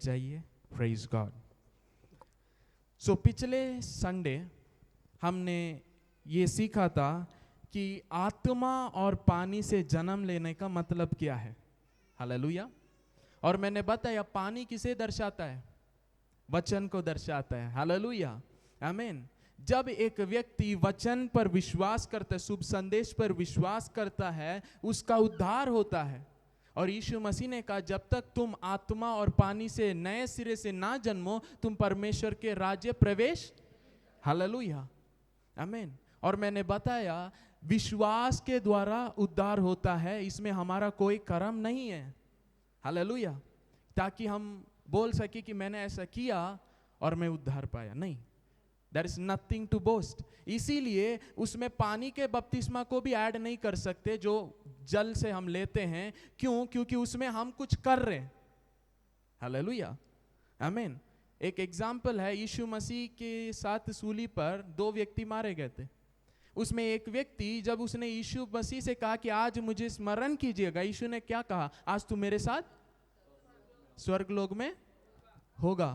चाहिए। Praise God. सो पिछले Sunday हमने ये सीखा था कि आत्मा और पानी से जन्म लेने का मतलब क्या है। हालेलुया। और मैंने बताया पानी किसे दर्शाता है? वचन को दर्शाता है। हालेलुया, आमीन। जब एक व्यक्ति वचन पर विश्वास करता है, शुभ संदेश पर विश्वास करता है, उसका उद्धार होता है। और यीशु मसीह ने कहा जब तक तुम आत्मा और पानी से नए सिरे से ना जन्मो, तुम परमेश्वर के राज्य प्रवेश। हालेलुया, आमीन। और मैंने बताया विश्वास के द्वारा उद्धार होता है, इसमें हमारा कोई कर्म नहीं है। हालेलुया। ताकि हम बोल सके कि मैंने ऐसा किया और मैं उद्धार पाया, नहीं। There is nothing to boast। इसीलिए उसमें पानी के बपतिस्मा को भी ऐड नहीं कर सकते जो जल से हम लेते हैं। क्यों? क्योंकि उसमें हम कुछ कर रहे हैं। हालेलुया, आमीन। एक एग्जाम्पल है, यीशु मसीह के साथ सूली पर 2 व्यक्ति मारे गए थे। उसमें एक व्यक्ति जब उसने यीशु मसीह से कहा कि आज मुझे स्मरण कीजिएगा, यीशु ने क्या कहा? आज तू मेरे साथ स्वर्ग लोक में होगा।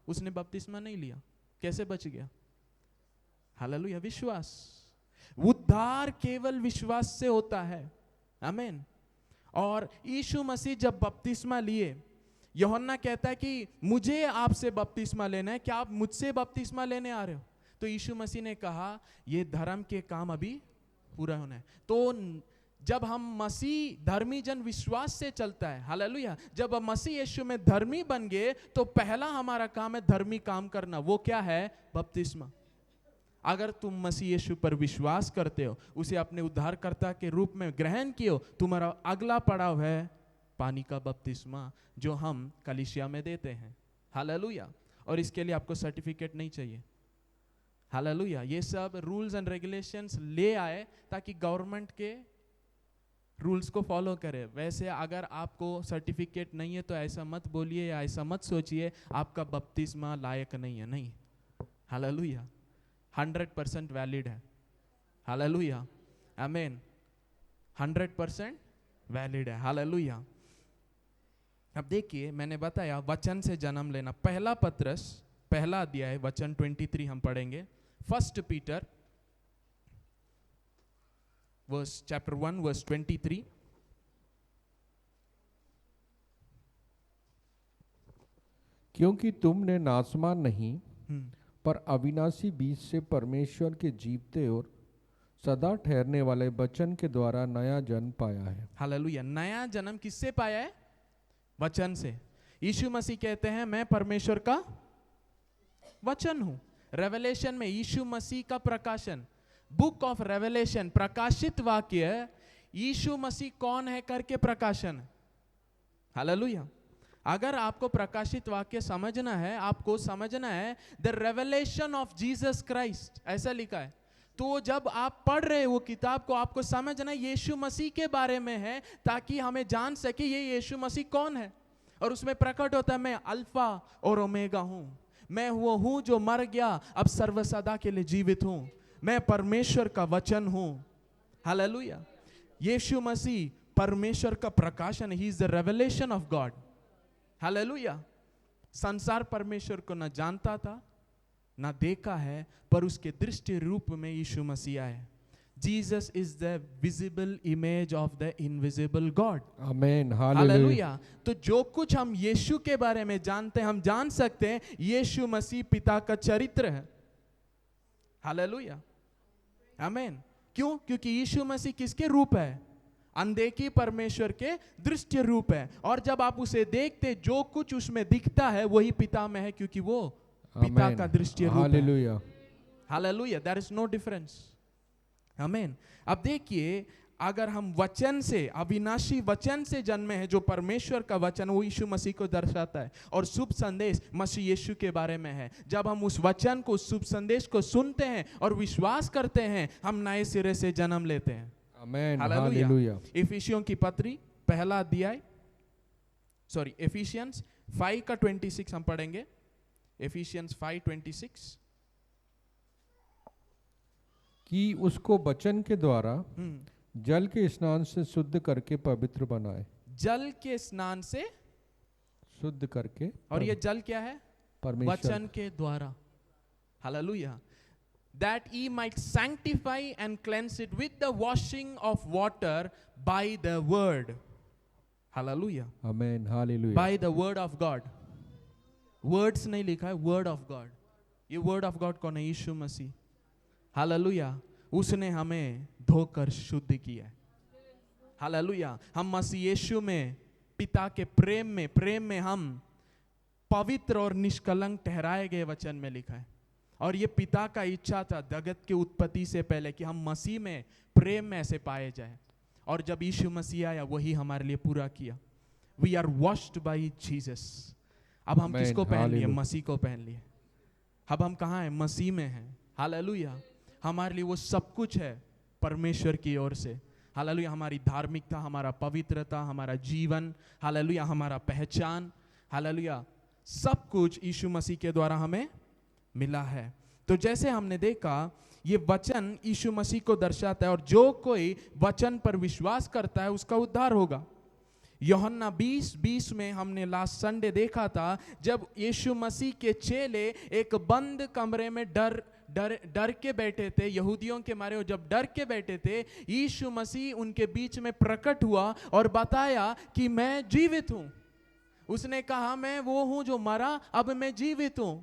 उसने बपतिस्मा नहीं लिया, कैसे बच गया? हालेलुया, विश्वास। उद्धार केवल विश्वास से होता है, आमीन। और यीशु मसीह जब बपतिस्मा लिए, यूहन्ना कहता है कि मुझे आपसे बपतिस्मा लेना है, क्या आप मुझसे बपतिस्मा लेने आ रहे हो? तो यीशु मसीह ने कहा ये धर्म के काम अभी पूरा होना है। तो जब हम मसीह धर्मी जन विश्वास से चलता है, हालेलुया। जब हम मसीह यीशु में धर्मी बन गए तो पहला हमारा काम है धर्मी काम करना। वो क्या है? बपतिस्मा। अगर तुम मसीह यीशु पर विश्वास करते हो, उसे अपने उद्धारकर्ता के रूप में ग्रहण किए हो, तुम्हारा अगला पड़ाव है पानी का बपतिस्मा, जो हम कलीसिया में देते हैं। हालेलुया। और इसके लिए आपको सर्टिफिकेट नहीं चाहिए। हालेलुया। ये सब रूल्स एंड रेगुलेशंस ले आए ताकि गवर्नमेंट के रूल्स को फॉलो करे। वैसे अगर आपको सर्टिफिकेट नहीं है तो ऐसा मत बोलिए या ऐसा मत सोचिए आपका बपतिस्मा लायक नहीं है। नहीं, हालेलुया, 100% वैलिड है। हालेलुया, आमीन। 100% वैलिड है। हालेलुया। अब देखिए, मैंने बताया वचन से जन्म लेना। पहला पत्रस पहला अध्याय वचन 23 हम पढ़ेंगे। 1 पीटर chapter 1 verse 23। क्योंकि तुमने नासमान नहीं पर अविनाशी बीज से परमेश्वर के जीवते और सदा ठहरने वाले वचन के द्वारा नया जन्म पाया है। हालेलुया। नया जन्म किससे पाया है? वचन से। यीशु मसीह कहते हैं मैं परमेश्वर का वचन हूं। रेवलेशन में यीशु मसीह का प्रकाशन, बुक ऑफ रेवलेशन, प्रकाशित वाक्य, यीशु मसीह कौन है करके प्रकाशन। हालेलुया। अगर आपको प्रकाशित वाक्य समझना है, आपको समझना है the revelation of Jesus Christ, ऐसा लिखा है। तो जब आप पढ़ रहे वो किताब को, आपको समझना यीशु मसीह के बारे में है, ताकि हमें जान सके ये यीशु मसीह कौन है। और उसमें प्रकट होता है मैं अल्फा और ओमेगा हूं, मैं वो हूं जो मर गया अब सर्वसदा के लिए जीवित हूं, मैं परमेश्वर का वचन हूं। हालेलुया। यीशु मसीह परमेश्वर का प्रकाशन, he is the revelation of God. Hallelujah. संसार परमेश्वर को न जानता था न देखा है, पर उसके दृष्टि रूप में यीशु मसीह आए। Jesus is the visible image of the invisible God. आमीन, हालेलुया। तो जो कुछ हम यीशु के बारे में जानते हैं, हम जान सकते हैं यीशु मसीह पिता का चरित्र है। हालेलुया, आमीन। क्यों? क्योंकि यीशु मसीह किसके रूप है? अनदेखी परमेश्वर के दृष्टि रूप है। और जब आप उसे देखते, जो कुछ उसमें दिखता है वही पिता में है, क्योंकि वो पिता का दृष्टि रूप है। Hallelujah, hallelujah. There is no difference. Amen. अब देखिए, अगर हम वचन से, अविनाशी वचन से जन्मे हैं, जो परमेश्वर का वचन, वो यीशु मसीह को दर्शाता है। और शुभ संदेश मसीह यीशु के बारे में है। जब हम उस वचन को, शुभ संदेश को सुनते हैं और विश्वास करते हैं, हम नए सिरे से जन्म लेते हैं। आमीन, हालेलुया। इफिसियों की पत्री पहला अध्याय, एफिशियंस 5 का 26 हम पढ़ेंगे। एफिशियंस 5:26। कि उसको वचन के द्वारा जल के स्नान से शुद्ध करके पवित्र बनाए। जल के स्नान से शुद्ध करके और ये जल क्या है? परमेश्वर वचन के द्वारा। Hallelujah. That he might sanctify and cleanse it with the washing of water by the word. Hallelujah. Amen hallelujah. By the word of God. Words नहीं लिखा है, word of God. ये word of God कौन है? यीशु मसीह। Hallelujah. उसने हमें धोकर शुद्ध किया है। हालेलुया। हम मसीह यीशु में पिता के प्रेम में हम पवित्र और निष्कलंक ठहराए गए, वचन में लिखा है। और ये पिता का इच्छा था जगत की उत्पत्ति से पहले कि हम मसीह में प्रेम में ऐसे पाए जाए, और जब यीशु मसीह आया वही हमारे लिए पूरा किया। We are washed by Jesus. अब हम किसको पहन लिए? मसीह को पहन लिए। अब हम कहाँ हैं? मसीह में हैं। हालेलुया। हमारे लिए वो सब कुछ है परमेश्वर की ओर से। हालेलुया। हमारी धार्मिकता, हमारा पवित्रता, हमारा जीवन, हालेलुया, हमारा पहचान, हालेलुया, सब कुछ यीशु मसीह के द्वारा हमें मिला है। तो जैसे हमने देखा, ये वचन यीशु मसीह को दर्शाता है, और जो कोई वचन पर विश्वास करता है उसका उद्धार होगा। यूहन्ना 20:20 में हमने लास्ट संडे देखा था, जब यीशु मसीह के चेले एक बंद कमरे में डर के बैठे थे, यहूदियों के मारे, और जब डर के बैठे थे, यीशु मसीह उनके बीच में प्रकट हुआ और बताया कि मैं जीवित हूं। उसने कहा, मैं वो हूं जो मरा, अब मैं जीवित हूं।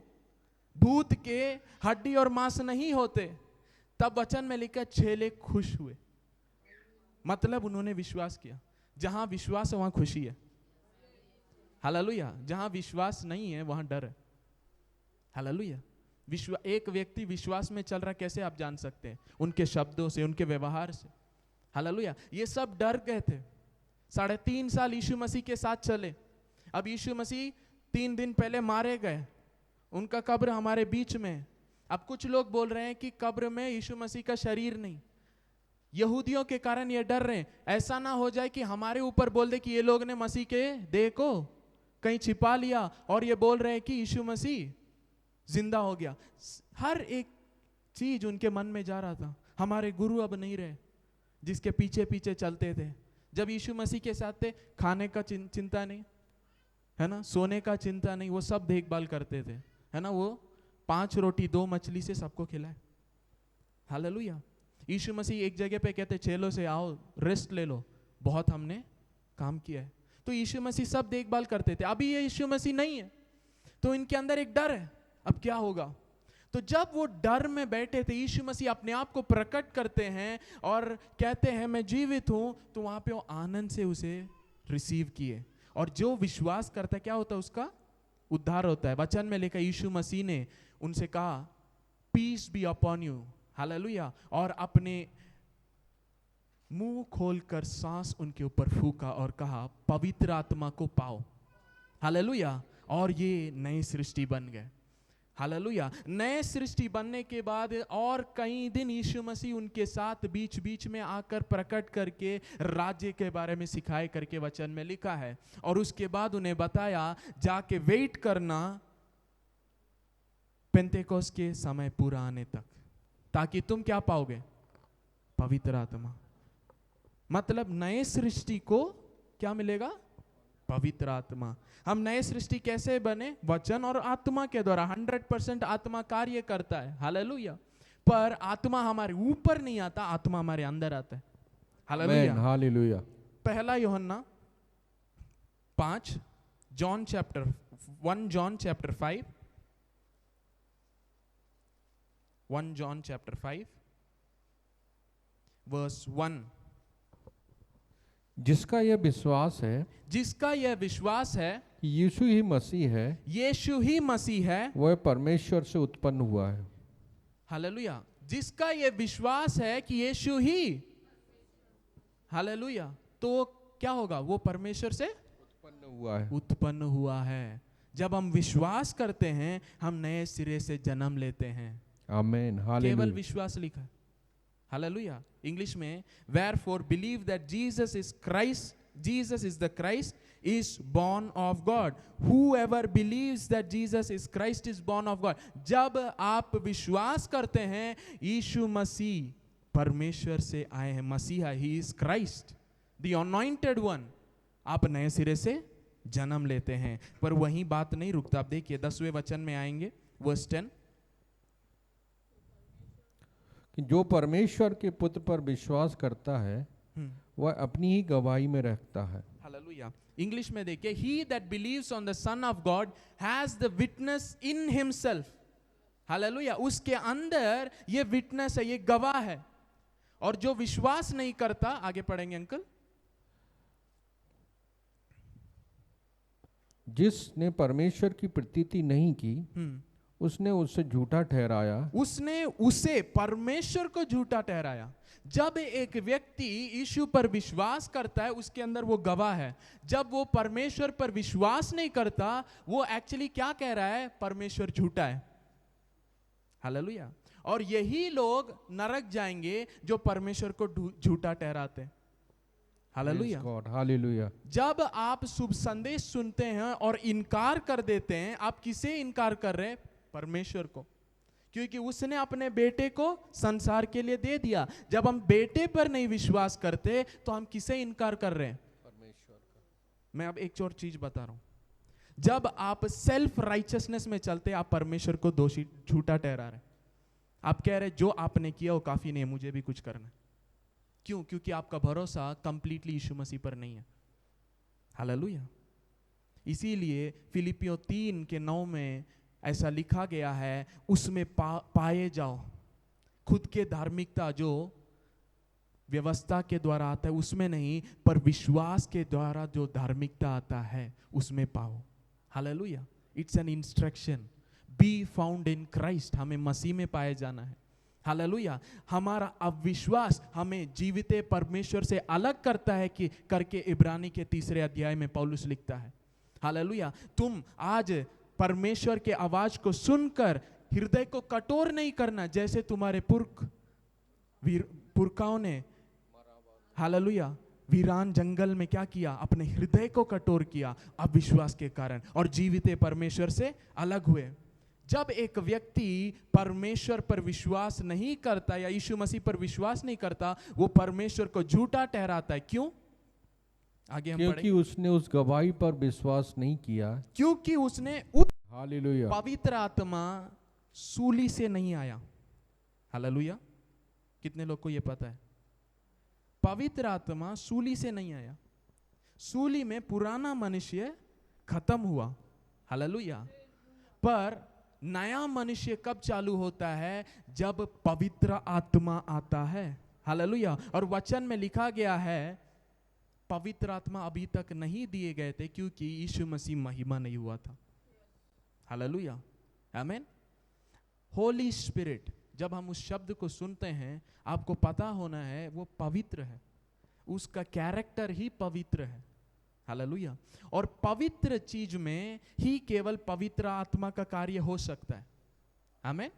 भूत के हड्डी और मांस नहीं होते। तब वचन में लिखा, चेले खुश हुए, मतलब उन्होंने विश्वास किया। जहां विश्वास है वहां खुशी है। हालेलुया। जहां विश्वास नहीं है वहां डर है। हालेलुया। एक व्यक्ति विश्वास में चल रहा, कैसे आप जान सकते हैं? उनके शब्दों से, उनके व्यवहार से। हालेलुया। ये सब डर गए थे। 3.5 साल यीशु मसीह के साथ चले। अब यीशु मसीह 3 दिन पहले मारे गए, उनका कब्र हमारे बीच में। अब कुछ लोग बोल रहे हैं कि कब्र में यीशु मसीह का शरीर नहीं। यहूदियों के कारण ये डर रहे हैं, ऐसा ना हो जाए कि हमारे ऊपर बोल दे कि ये लोग ने मसीह के देह को कहीं छिपा लिया, और ये बोल रहे हैं कि यीशु मसीह जिंदा हो गया। हर एक चीज उनके मन में जा रहा था। हमारे गुरु अब नहीं रहे जिसके पीछे पीछे चलते थे। जब यीशु मसीह के साथ थे, खाने का चिंता नहीं, है ना, सोने का चिंता नहीं, वो सब देखभाल करते थे, है ना। वो 5 रोटी 2 मछली से सबको खिलाए। हालेलुया। यीशु मसीह एक जगह पे कहते, चेलों से आओ रेस्ट ले लो, बहुत हमने काम किया है। तो यीशु मसीह सब देखभाल करते थे। अभी ये यीशु मसीह नहीं है, तो इनके अंदर एक डर है, अब क्या होगा। तो जब वो डर में बैठे थे, यीशु मसीह अपने आप को प्रकट करते हैं और कहते हैं मैं जीवित हूं, तो वहां पे वो आनंद से उसे रिसीव किए। और जो विश्वास करता है, क्या होता है? उसका उद्धार होता है। वचन में लिखा, यीशु मसीह ने उनसे कहा, peace be upon you. Hallelujah. और अपने मुंह खोलकर सांस उनके ऊपर फूका और कहा, पवित्र आत्मा को पाओ। हालेलुया। और ये नई सृष्टि बन गए। हालेलुया। नए सृष्टि बनने के बाद और कई दिन यीशु मसीह उनके साथ बीच बीच में आकर प्रकट करके राज्य के बारे में सिखाए करके वचन में लिखा है। और उसके बाद उन्हें बताया, जाके वेट करना पेंतेकोस्त के समय पूरा आने तक, ताकि तुम क्या पाओगे? पवित्र आत्मा। मतलब नए सृष्टि को क्या मिलेगा? पवित्र आत्मा। हम नए सृष्टि कैसे बने? वचन और आत्मा के द्वारा। 100% आत्मा कार्य करता है। हालेलुया। पर आत्मा हमारे ऊपर नहीं आता, आत्मा हमारे अंदर आता है। हालेलुया। हालेलुया। पहला यूहन्ना 5, John chapter 1 John chapter 5, 1 John chapter 5 verse 1। जिसका यह विश्वास है, जिसका यह विश्वास है कि यीशु ही मसीह है, यीशु ही मसीह है, वह परमेश्वर से उत्पन्न हुआ है। हालेलुया। जिसका यह विश्वास है कि यीशु ही, हालेलुया, तो क्या होगा? वो परमेश्वर से उत्पन्न हुआ है। जब हम विश्वास करते हैं, हम नए सिरे से जन्म लेते हैं। आमीन। हालेलुया। केवल विश्वास लिखा है। हालेलुया। इंग्लिश में, wherefore believe that Jesus is Christ, Jesus is the Christ, is born of God. Whoever believes that Jesus is Christ is born of God. जब आप विश्वास करते हैं यीशु मसीह परमेश्वर से आए हैं, मसीहा, he is Christ, the anointed one, आप नए सिरे से जन्म लेते हैं। पर वहीं बात नहीं रुकता। आप देखिए 10वें वचन में आएंगे, वर्स 10। कि जो परमेश्वर के पुत्र पर विश्वास करता है वह अपनी ही गवाही में रखता है। हालेलुया। इंग्लिश में देखिए, he that believes on the Son of God has the witness in himself. Hallelujah. उसके अंदर ये विटनेस है, ये गवाह है। और जो विश्वास नहीं करता, आगे पढ़ेंगे अंकल। जिसने परमेश्वर की प्रतीति नहीं की उसने उसे झूठा ठहराया। उसने उसे परमेश्वर को झूठा ठहराया। जब एक व्यक्ति यीशु पर विश्वास करता है, उसके अंदर वो गवाह है। जब वो परमेश्वर पर विश्वास नहीं करता, वो एक्चुअली क्या कह रहा है? परमेश्वर झूठा है। हालेलुया। और यही लोग नरक जाएंगे जो परमेश्वर को झूठा ठहराते हैं। हालेलुया। हालेलुया। जब आप शुभ संदेश सुनते हैं और इनकार कर देते हैं, आप किसे इनकार कर रहे हैं? परमेश्वर को, क्योंकि उसने अपने बेटे को संसार के लिए दे दिया। जब हम बेटे पर नहीं विश्वास करते तो हम किसे इनकार कर रहे हैं? परमेश्वर का। मैं अब एक और चीज बता रहा हूं। जब आप सेल्फ राइचियसनेस में चलते, आप परमेश्वर को दोषी झूठा ठहरा रहे हैं। आप कह रहे जो आपने किया वो काफी नहीं है, मुझे भी कुछ करना है। क्यों? क्योंकि आपका भरोसा कंप्लीटली यीशु मसीह पर नहीं है। हालेलुया। इसीलिए फिलिपियों 3:9 में ऐसा लिखा गया है, उसमें पाए जाओ। खुद के धार्मिकता जो व्यवस्था के द्वारा आता है उसमें नहीं, पर विश्वास के द्वारा जो धार्मिकता आता है उसमें पाओ। Hallelujah. It's an instruction, be found in Christ. हमें मसीह में पाए जाना है। हालेलुया। हमारा अविश्वास हमें जीवित परमेश्वर से अलग करता है कि करके इब्रानी के 3 अध्याय में पौलुस लिखता है। हालेलुया। तुम आज परमेश्वर के आवाज को सुनकर हृदय को कठोर नहीं करना, जैसे तुम्हारे पुरखाओं ने, हालेलुया, वीरान जंगल में क्या किया? अपने हृदय को कठोर किया अविश्वास के कारण, और जीवित परमेश्वर से अलग हुए। जब एक व्यक्ति परमेश्वर पर विश्वास नहीं करता या यीशु मसीह पर विश्वास नहीं करता, वो परमेश्वर को झूठा ठहराता है। क्यों? आगे हम क्योंकि उसने उस गवाही पर विश्वास नहीं किया। क्योंकि उसने हालेलुया। पवित्र आत्मा सूली से नहीं आया। हालेलुया। कितने लोग को यह पता है? पवित्र आत्मा सूली से नहीं आया। सूली में पुराना मनुष्य खत्म हुआ। हालेलुया। पर नया मनुष्य कब चालू होता है? जब पवित्र आत्मा आता है। हालेलुया। और वचन में लिखा गया है पवित्र आत्मा अभी तक नहीं दिए गए थे क्योंकि यीशु मसीह महिमा नहीं हुआ था। हालेलुया। आमीन। होली स्पिरिट, जब हम उस शब्द को सुनते हैं, आपको पता होना है वो पवित्र है। उसका कैरेक्टर ही पवित्र है। हालेलुया। और पवित्र चीज में ही केवल पवित्र आत्मा का कार्य हो सकता है। आमीन।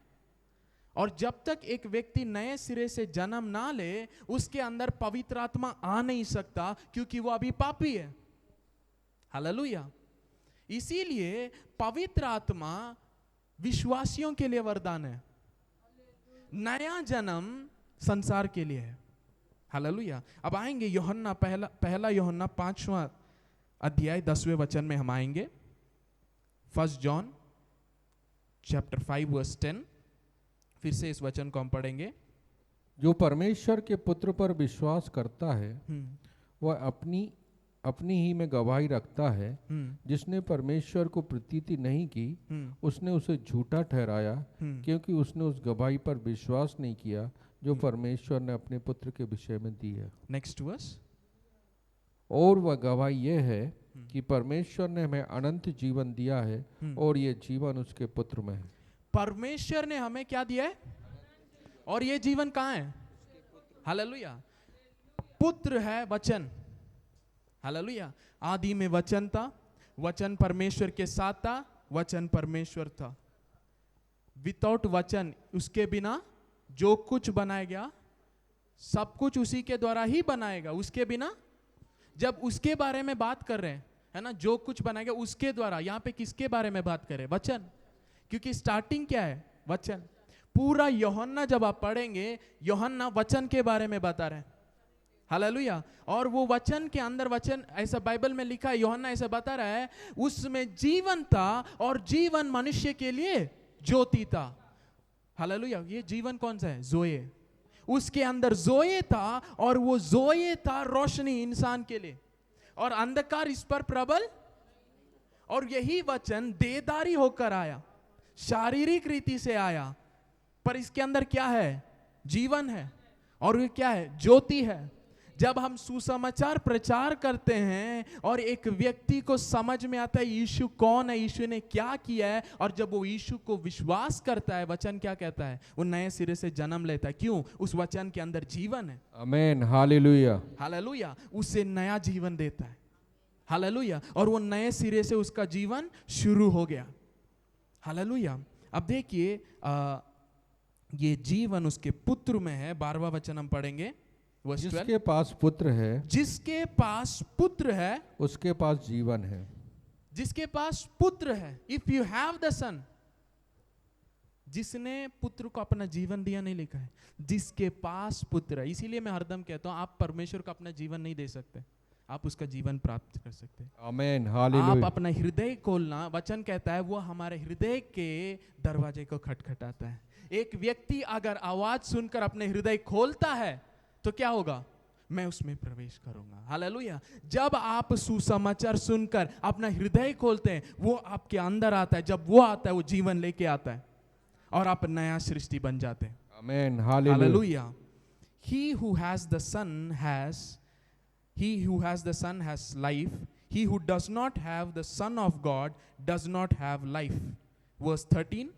और जब तक एक व्यक्ति नए सिरे से जन्म ना ले, उसके अंदर पवित्र आत्मा आ नहीं सकता, क्योंकि वो अभी पापी है। हालेलुया। इसीलिए पवित्र आत्मा विश्वासियों के लिए वरदान है। नया जन्म संसार के लिए है। हालेलुया। अब आएंगे यूहन्ना पहला यूहन्ना 5वां अध्याय 10वें वचन में हम आएंगे। 1 जॉन चैप्टर 5 वर्स 10। फिर से इस वचन को हम पढ़ेंगे। जो परमेश्वर के पुत्र पर विश्वास करता है वह अपनी ही में गवाही रखता है। जिसने परमेश्वर को प्रतीति नहीं की उसने उसे झूठा ठहराया, क्योंकि उसने उस गवाही पर विश्वास नहीं किया जो परमेश्वर ने अपने पुत्र के विषय में दी है। Next verse. और वह गवाही यह है कि परमेश्वर ने हमें अनंत जीवन दिया है और ये जीवन उसके पुत्र में है। परमेश्वर ने हमें क्या दिया है? और ये जीवन कहाँ है? हालेलुया। पुत्र है वचन। हालेलुया। आदि में वचन था, वचन परमेश्वर के साथ था, वचन परमेश्वर था। विदाउट वचन, उसके बिना जो कुछ बनाया गया सब कुछ उसी के द्वारा ही बनाएगा। उसके बिना, जब उसके बारे में बात कर रहे हैं, है ना, जो कुछ बनाएगा उसके द्वारा, यहां पे किसके बारे में बात कर रहे हैं? वचन। क्योंकि स्टार्टिंग क्या है? वचन। पूरा यूहन्ना जब आप पढ़ेंगे, यूहन्ना वचन के बारे में बता रहे हैं। हालेलुया। और वो वचन के अंदर, वचन ऐसा बाइबल में लिखा है, यूहन्ना ऐसा बता रहा है, उसमें जीवन था और जीवन मनुष्य के लिए ज्योति था। हालेलुया। ये जीवन कौन सा है? जोए। उसके अंदर जोए था और वो जोए था रोशनी इंसान के लिए, और अंधकार इस पर प्रबल। और यही वचन देहधारी होकर आया, शारीरिक रीति से आया, पर इसके अंदर क्या है? जीवन है। और ये क्या है? ज्योति है। जब हम सुसमाचार प्रचार करते हैं और एक व्यक्ति को समझ में आता है यीशु कौन है, यीशु ने क्या किया है, और जब वो यीशु को विश्वास करता है, वचन क्या कहता है? वो नए सिरे से जन्म लेता है। क्यों? उस वचन के अंदर जीवन है। Amen, hallelujah, hallelujah. उसे नया जीवन देता है। हालेलुया। और वो नए सिरे से उसका जीवन शुरू हो गया। हालेलुया। अब देखिए, ये जीवन उसके पुत्र में है। 12वां वचन हम पढ़ेंगे, verse 12। जिसके पास पुत्र है, जिसके पास पुत्र है, उसके पास जीवन है। जिसके पास पुत्र है, इफ यू हैव द सन, जिसने पुत्र को अपना जीवन दिया नहीं लिखा है, जिसके पास पुत्र है। इसीलिए मैं हरदम कहता हूं, आप परमेश्वर को अपना जीवन नहीं दे सकते, आप उसका जीवन प्राप्त कर सकते हैं। आमेन, आप हालेलुया, अपना हृदय खोलना, वचन कहता है वो हमारे हृदय के दरवाजे को खटखटाता है। एक व्यक्ति अगर आवाज सुनकर अपने हृदय खोलता है तो क्या होगा? मैं उसमें प्रवेश करूंगा। हालेलुया। जब आप सुसमाचार सुनकर अपना हृदय खोलते हैं, वो आपके अंदर आता है। जब वो आता है, वो जीवन लेके आता है और आप नया सृष्टि बन जाते हैं। आमेन, hallelujah. Hallelujah. He who has the Son has, he who has the Son has life. He who does not have the Son of God does not have life. Verse 13.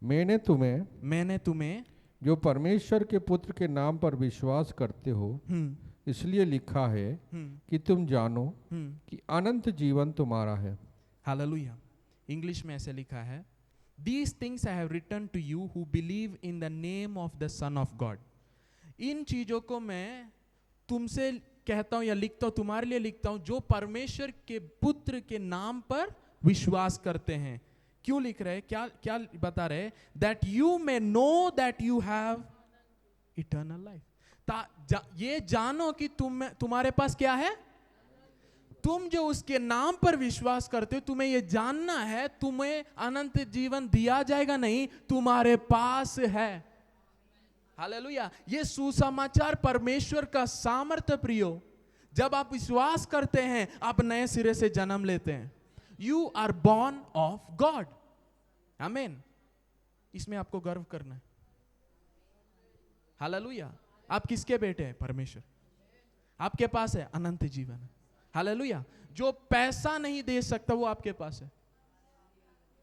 मैंने तुम्हें जो परमेश्वर के पुत्र के नाम पर विश्वास करते हो इसलिए लिखा है कि तुम जानो कि अनंत जीवन तुम्हारा है। Hallelujah. इंग्लिश में ऐसे लिखा है, These things I have written to you who believe in the name of the Son of God. इन चीजों को मैं तुमसे कहता हूं या लिखता हूं, तुम्हारे लिए लिखता हूं जो परमेश्वर के पुत्र के नाम पर विश्वास करते हैं। क्यों लिख रहे? क्या बता रहे? That you may know that you have eternal life. ये जानो कि तुम्हारे पास क्या है? तुम जो उसके नाम पर विश्वास करते हो, तुम्हें ये जानना है, तुम्हें अनंत जीवन दिया जाएगा नहीं, तुम्हारे पास है। हालेलुया। ये सुसमाचार परमेश्वर का सामर्थ्य प्रियो। जब आप विश्वास करते हैं, आप नए सिरे से जन्म लेते हैं। You are born of God. Amen. इसमें आपको गर्व करना है। हालेलुया। आप किसके बेटे हैं? परमेश्वर। आपके पास है अनंत जीवन। हालेलुया। जो पैसा नहीं दे सकता वो आपके पास है।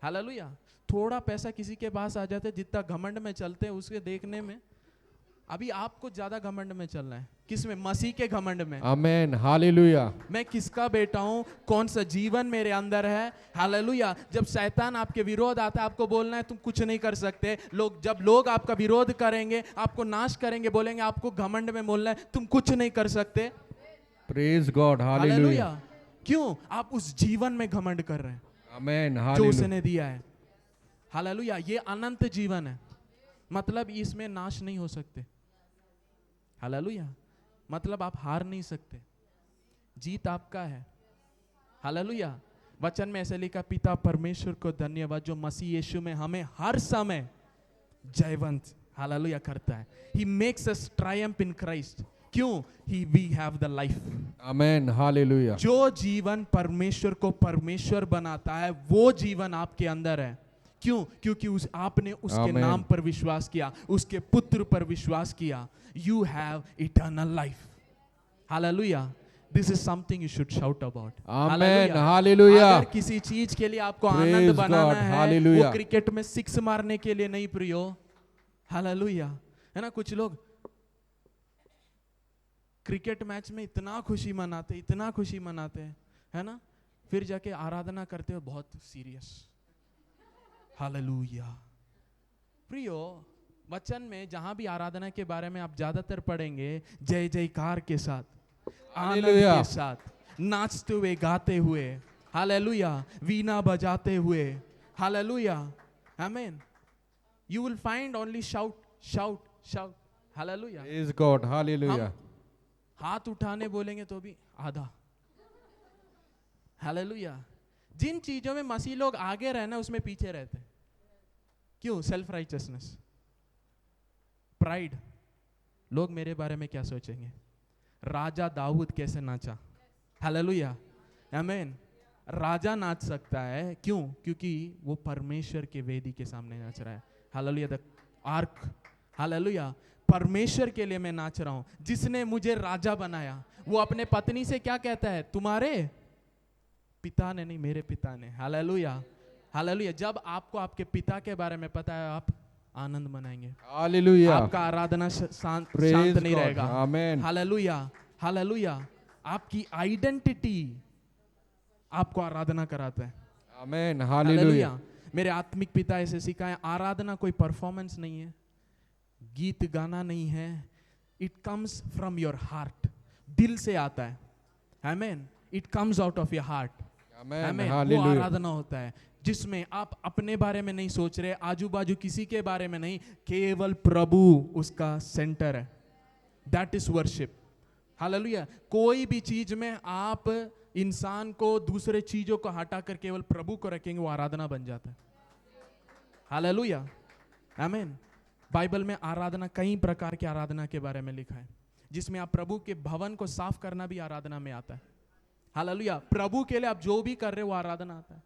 हालेलुया। थोड़ा पैसा किसी के पास आ जाता है, जितना घमंड में चलते हैं उसके देखने में, अभी आपको ज्यादा घमंड में चलना है। किसमें? मसीह के घमंड में। आमेन, हालेलुया। मैं किसका बेटा हूं, कौन सा जीवन मेरे अंदर है। हालेलुया। जब शैतान आपके विरोध आता है, आपको बोलना है तुम कुछ नहीं कर सकते। जब लोग आपका विरोध करेंगे, आपको नाश करेंगे, बोलेंगे, आपको घमंड में बोलना है तुम कुछ नहीं कर सकते। Praise God, hallelujah. क्यों? आप उस जीवन में घमंड कर रहे हैं। आमेन, जो उसने दिया है। हालेलुया। ये अनंत जीवन है, मतलब इसमें नाश नहीं हो सकते। हालेलुया। मतलब आप हार नहीं सकते, जीत आपका है। हालेलुया। वचन में ऐसे लिखा, पिता परमेश्वर को धन्यवाद जो मसीह यीशु में हमें हर समय जयवंत, हालेलुया, करता है। He makes us triumph in Christ. क्यों? We have the life. Amen, hallelujah. जो जीवन परमेश्वर को परमेश्वर बनाता है, वो जीवन आपके अंदर है। क्यों? क्योंकि आपने उसके नाम पर विश्वास किया, उसके पुत्र पर विश्वास किया। You have eternal life. Hallelujah. This is something you should shout about. Amen. Hallelujah. अगर किसी चीज के लिए आपको आनंद बनाना है, वो क्रिकेट में 6 मारने के लिए नहीं प्रियो। हालेलुया। है ना? कुछ लोग क्रिकेट मैच में इतना खुशी मनाते हैं, है ना? फिर जाके आराधना करते हो बहुत सीरियस। हालेलुया। प्रियो, वचन में जहां भी आराधना के बारे में आप ज्यादातर पढ़ेंगे जय जयकार के साथ, आनंद के साथ, नाचते हुए, गाते हुए, हालेलुया, वीणा बजाते हुए, हालेलुया, आमीन। You will find only shout, shout, shout, hallelujah. Praise God, hallelujah. हाथ उठाने बोलेंगे तो भी आधा। हालेलुया। जिन चीजों में मसीह लोग आगे रहना उसमें पीछे रहते। क्यों? Self righteousness, pride. लोग मेरे बारे में क्या सोचेंगे? राजा दाऊद कैसे नाचा? हालेलुया, आमीन। राजा नाच सकता है, क्यों? क्योंकि वो परमेश्वर के वेदी के सामने नाच रहा है। Hallelujah, the arc. हालेलुया, परमेश्वर के लिए मैं नाच रहा हूं, जिसने मुझे राजा बनाया। वो अपने पत्नी से क्या कहता है? तुम्हारे पिता ने नहीं, मेरे पिता ने। Hallelujah, hallelujah. जब आपको आपके पिता के बारे में पता है, आप आनंद मनाएंगे। हालेलुया, आपका आराधना शांत Praise नहीं God. रहेगा। Amen. Hallelujah, hallelujah. आपकी आइडेंटिटी आपको आराधना कराता है। Amen, hallelujah. हालेलुया, मेरे आत्मिक पिता ऐसे सिखाए, आराधना कोई परफॉर्मेंस नहीं है, गीत गाना नहीं है। It comes from your heart, दिल से आता है। Amen. It comes out of your heart. Amen, amen. वो हालेलुया, आराधना होता है जिसमें आप अपने बारे में नहीं सोच रहे, आजू बाजू किसी के बारे में नहीं, केवल प्रभु उसका सेंटर है। That is worship. हालेलुया। कोई भी चीज में आप इंसान को, दूसरे चीजों को हटाकर केवल प्रभु को रखेंगे, वो आराधना बन जाता है। हालेलुया, आमीन। बाइबल में आराधना, कई प्रकार की आराधना के बारे में लिखा है, जिसमें आप प्रभु के भवन को साफ करना भी आराधना में आता है। हालेलुया। प्रभु के लिए आप जो भी कर रहे हो वो आराधना आता है।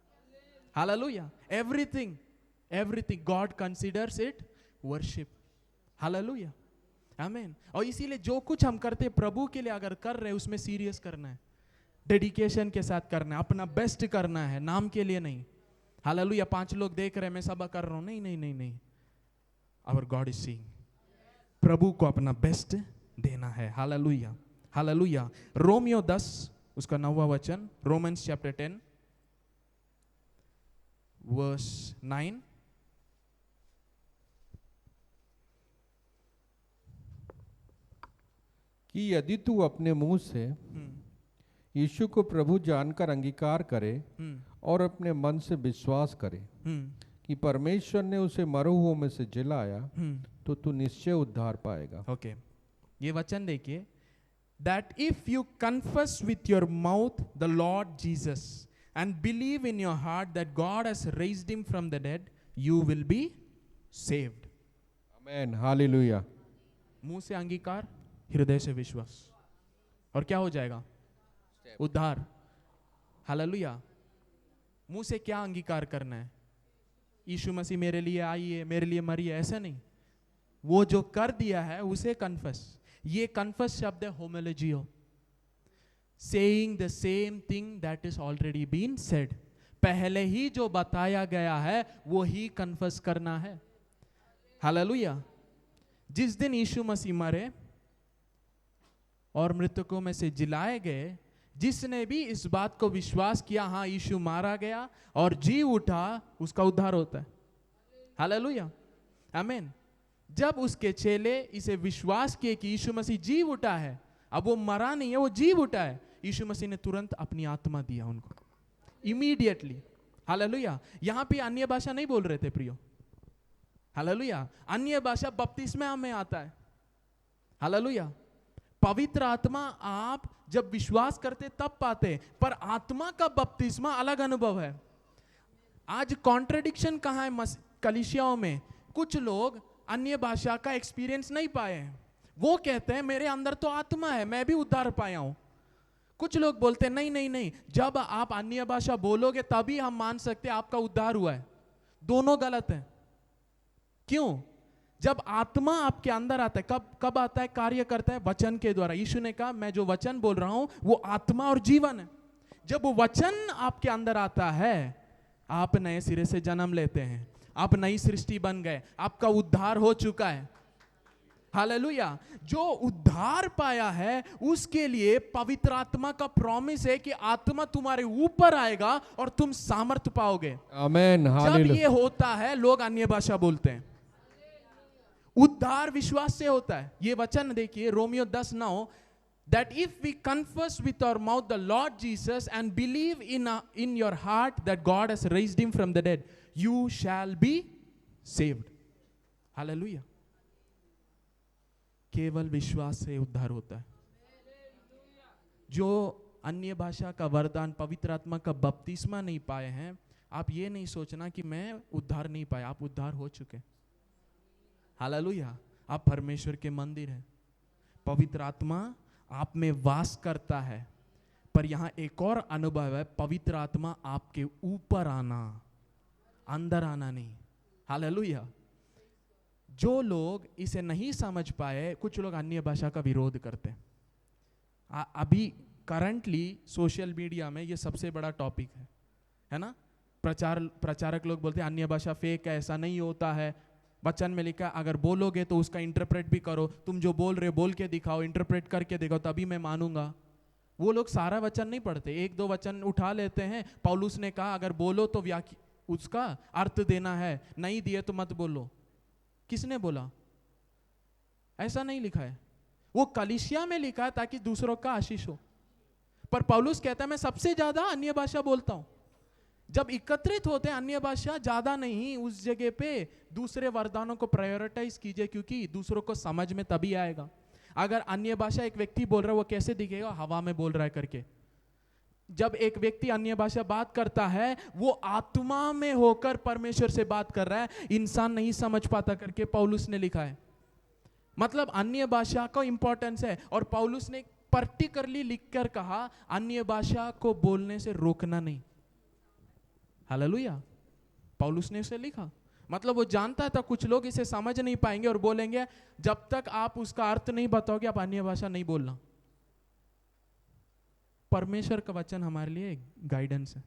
Hallelujah. Everything, everything God considers it worship. Hallelujah, आमीन। और इसीलिए जो कुछ हम करते हैं प्रभु के लिए अगर कर रहे हैं, उसमें सीरियस करना है, डेडिकेशन के साथ करना है, अपना बेस्ट करना है, नाम के लिए नहीं। हालेलुया। 5 लोग देख रहे हैं, मैं सब कर रहा हूं, नहीं नहीं नहीं नहीं। Our God is seeing. प्रभु को अपना बेस्ट देना है। Hallelujah, hallelujah. रोमियो 10 उसका 9वां वचन, रोमन्स चैप्टर 10 वर्स 9। कि यदि तू अपने मुंह से यीशु को प्रभु जानकर अंगीकार करे और अपने मन से विश्वास करे कि परमेश्वर ने उसे मरे हुओं में से जिलाया, तो तू निश्चय उद्धार पाएगा। ओके, ये वचन देखिए, that if you confess with your mouth the Lord Jesus and believe in your heart that God has raised him from the dead, you will be saved. Amen, hallelujah. मुंह से अंगीकार, हृदय से विश्वास, और क्या हो जाएगा? उद्धार। हालेलुया। मुंह से क्या अंगीकार करना है? यीशु मसीह मेरे लिए आई है, मेरे लिए मरी है, ऐसा नहीं। वो जो कर दिया है उसे कन्फेस। ये कन्फेस शब्द है होमिलोजियो, saying the same thing that is already been said. पहले ही जो बताया गया है वो ही कन्फेस करना है। हालेलुया। जिस दिन यीशु मसीह मरे और मृतकों में से जिलाए गए, जिसने भी इस बात को विश्वास किया, हाँ यीशु मारा गया और जी उठा, उसका उद्धार होता है। हालेलुया, आमीन। जब उसके चेले इसे विश्वास किए कि यीशु मसीह जी उठा है, अब वो मरा नहीं है, वो जी उठा है, यीशु मसीह ने तुरंत अपनी आत्मा दिया उनको, इमीडिएटली। हालेलुया। यहां पे अन्य भाषा नहीं बोल रहे थे प्रियो। हालेलुया। अन्य भाषा बपतिस्मा में आता है। हालेलुया। पवित्र आत्मा आप जब विश्वास करते तब पाते, पर आत्मा का बपतिस्मा अलग अनुभव है। आज कॉन्ट्रडिक्शन कहां है कलीसियाओं में? कुछ लोग अन्य भाषा का एक्सपीरियंस नहीं पाए हैं, वो कहते हैं मेरे अंदर तो आत्मा है, मैं भी उद्धार पाया हूं। कुछ लोग बोलते हैं नहीं नहीं नहीं, जब आप अन्य भाषा बोलोगे तभी हम मान सकते हैं आपका उद्धार हुआ है। दोनों गलत है। क्यों? जब आत्मा आपके अंदर आता है, कब आता है? कार्य करता है वचन के द्वारा। यीशु ने कहा मैं जो वचन बोल रहा हूं वो आत्मा और जीवन है। जब वो वचन आपके अंदर आता है, आप नए सिरे से जन्म लेते हैं, आप नई सृष्टि बन गए, आपका उद्धार हो चुका है। हालेलुया। जो उद्धार पाया है उसके लिए पवित्र आत्मा का प्रॉमिस है कि आत्मा तुम्हारे ऊपर आएगा और तुम सामर्थ पाओगे। आमेन, जब हालेलुया। ये होता है लोग अन्य भाषा बोलते हैं। उद्धार विश्वास से होता है। ये वचन देखिए Romeo 10:9, that if we confess with our mouth the Lord Jesus and believe in your heart that God has raised him from the dead, you shall be saved. Hallelujah. केवल विश्वास से उद्धार होता है। जो अन्य भाषा का वरदान, पवित्र आत्मा का बपतिस्मा नहीं पाए हैं, आप ये नहीं सोचना कि मैं उद्धार नहीं पाया, आप उद्धार हो चुके। हालेलुया। आप परमेश्वर के मंदिर हैं, पवित्र आत्मा आप में वास करता है। पर यहां एक और अनुभव है, पवित्र आत्मा आपके ऊपर आना, अंदर आना नहीं। हालेलुया। जो लोग इसे नहीं समझ पाए, कुछ लोग अन्य भाषा का विरोध करते हैं। अभी करंटली सोशल मीडिया में ये सबसे बड़ा टॉपिक है ना। प्रचारक लोग बोलते हैं अन्य भाषा फेक है, ऐसा नहीं होता है। वचन में लिखा है अगर बोलोगे तो उसका इंटरप्रेट भी करो, तुम जो बोल रहे हो बोल के दिखाओ, इंटरप्रेट करके दिखाओ, तभी मैं मानूंगा। वो लोग सारा वचन नहीं पढ़ते, एक दो वचन उठा लेते हैं। पौलुस ने कहा अगर बोलो तो उसका अर्थ देना है, नहीं दिए तो मत बोलो। किसने बोला? ऐसा नहीं लिखा है। वो कलीसिया में लिखा है ताकि दूसरों का आशीष हो। पर पौलुस कहता है मैं सबसे ज्यादा अन्य भाषा बोलता हूं। जब एकत्रित होते हैं अन्य भाषा, ज्यादा नहीं, उस जगह पे दूसरे वरदानों को प्रायोरिटाइज कीजिए, क्योंकि दूसरों को समझ में तभी आएगा। अगर अन्य भाषा एक व्यक्ति बोल रहा है, वो कैसे दिखेगा? हवा में बोल रहा है करके। जब एक व्यक्ति अन्य भाषा बात करता है, वो आत्मा में होकर परमेश्वर से बात कर रहा है, इंसान नहीं समझ पाता करके पौलुस ने लिखा है। मतलब अन्य भाषा का इंपॉर्टेंस है। और पौलुस ने पर्टिकुलरली लिखकर कहा अन्य भाषा को बोलने से रोकना नहीं। हालेलुया। पौलुस ने उसे लिखा, मतलब वो जानता था कुछ लोग इसे समझ नहीं पाएंगे और बोलेंगे जब तक आप उसका अर्थ नहीं बताओगे आप अन्य भाषा नहीं बोलना। परमेश्वर का वचन हमारे लिए गाइडेंस है।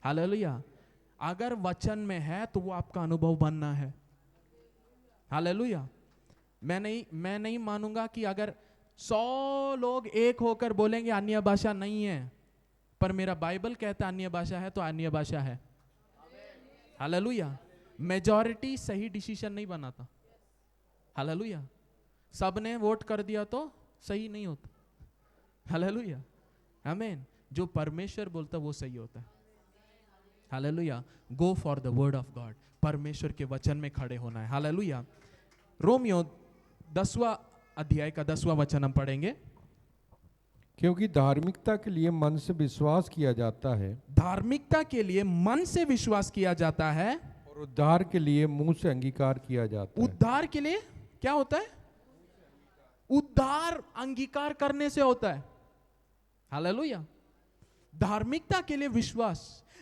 हालेलुया। अगर वचन में है तो वो आपका अनुभव बनना है। हालेलुया। मैं नहीं मानूंगा कि अगर 100 लोग एक होकर बोलेंगे अन्य भाषा नहीं है, पर मेरा बाइबल कहता है अन्य भाषा है, तो अन्य भाषा है। हालेलुया। मेजॉरिटी सही डिसीजन नहीं बनाता। हालेलुया। सबने वोट कर दिया तो सही नहीं होता। हालेलुया। आमीन। जो परमेश्वर बोलता वो सही होता है। Hallelujah. Go for the word of God. परमेश्वर के वचन में खड़े होना है। हालेलुया। रोमियो 10वां अध्याय का 10वां वचन हम पढ़ेंगे। क्योंकि धार्मिकता के लिए मन से विश्वास किया जाता है, धार्मिकता के लिए मन से विश्वास किया जाता है, और उद्धार के लिए मुंह से अंगीकार किया जाता है। उद्धार के लिए क्या होता है? उद्धार अंगीकार करने से होता है। हालेलुया। धार्मिकता के लिए विश्वास।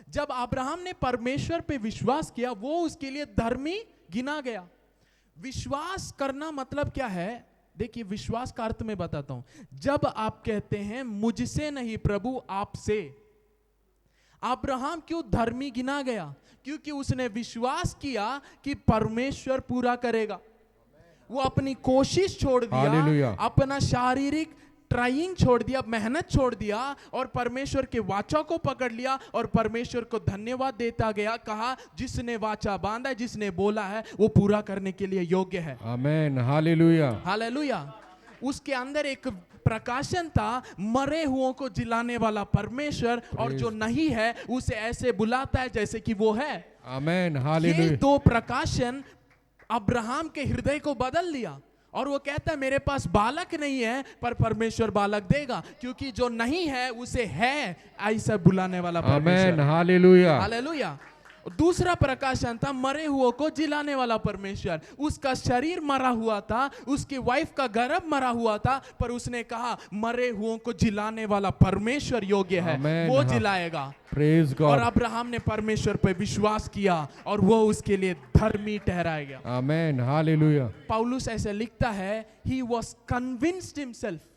जब अब्राहम ने परमेश्वर पे विश्वास किया, वो उसके लिए धर्मी गिना गया। विश्वास करना मतलब क्या है? देखिए, विश्वास का अर्थ मैं बताता हूं। जब आप कहते हैं मुझसे नहीं प्रभु आपसे, अब्राहम क्यों धर्मी गिना गया? क्योंकि उसने विश्वास किया कि परमेश्वर पूरा करेगा। वो अपनी कोशिश छोड़ दिया, अपना शारीरिक ट्राइंग छोड़ दिया, मेहनत छोड़ दिया, और परमेश्वर के वाचा को पकड़ लिया और परमेश्वर को धन्यवाद देता गया। कहा जिसने वाचा बांधा है, जिसने बोला है, वो पूरा करने के लिए योग्य है। आमीन। हालेलुया। हालेलुया। उसके अंदर एक प्रकाशन था, मरे हुओं को जिलाने वाला परमेश्वर, और जो नहीं है उसे ऐसे बुलाता है जैसे कि वो है। आमीन। हालेलुया। ये दो प्रकाशन अब्राहम के हृदय को बदल दिया, और वो कहता है मेरे पास बालक नहीं है, पर परमेश्वर बालक देगा, क्योंकि जो नहीं है उसे है ऐसा बुलाने वाला परमेश्वर। आमीन। हालेलुया। हालेलुया। दूसरा प्रकाशन था मरे हुओं को जिलाने वाला परमेश्वर। उसका शरीर मरा हुआ था, उसकी वाइफ का गर्भ मरा हुआ था, पर उसने कहा मरे हुओं को जिलाने वाला परमेश्वर योग्य है, वो जिलाएगा। Praise God. और अब्राहम ने परमेश्वर पर विश्वास किया और वो उसके लिए धर्मी ठहराया गया। आमीन। हालेलुया। पौलुस ऐसे लिखता है, he was convinced himself।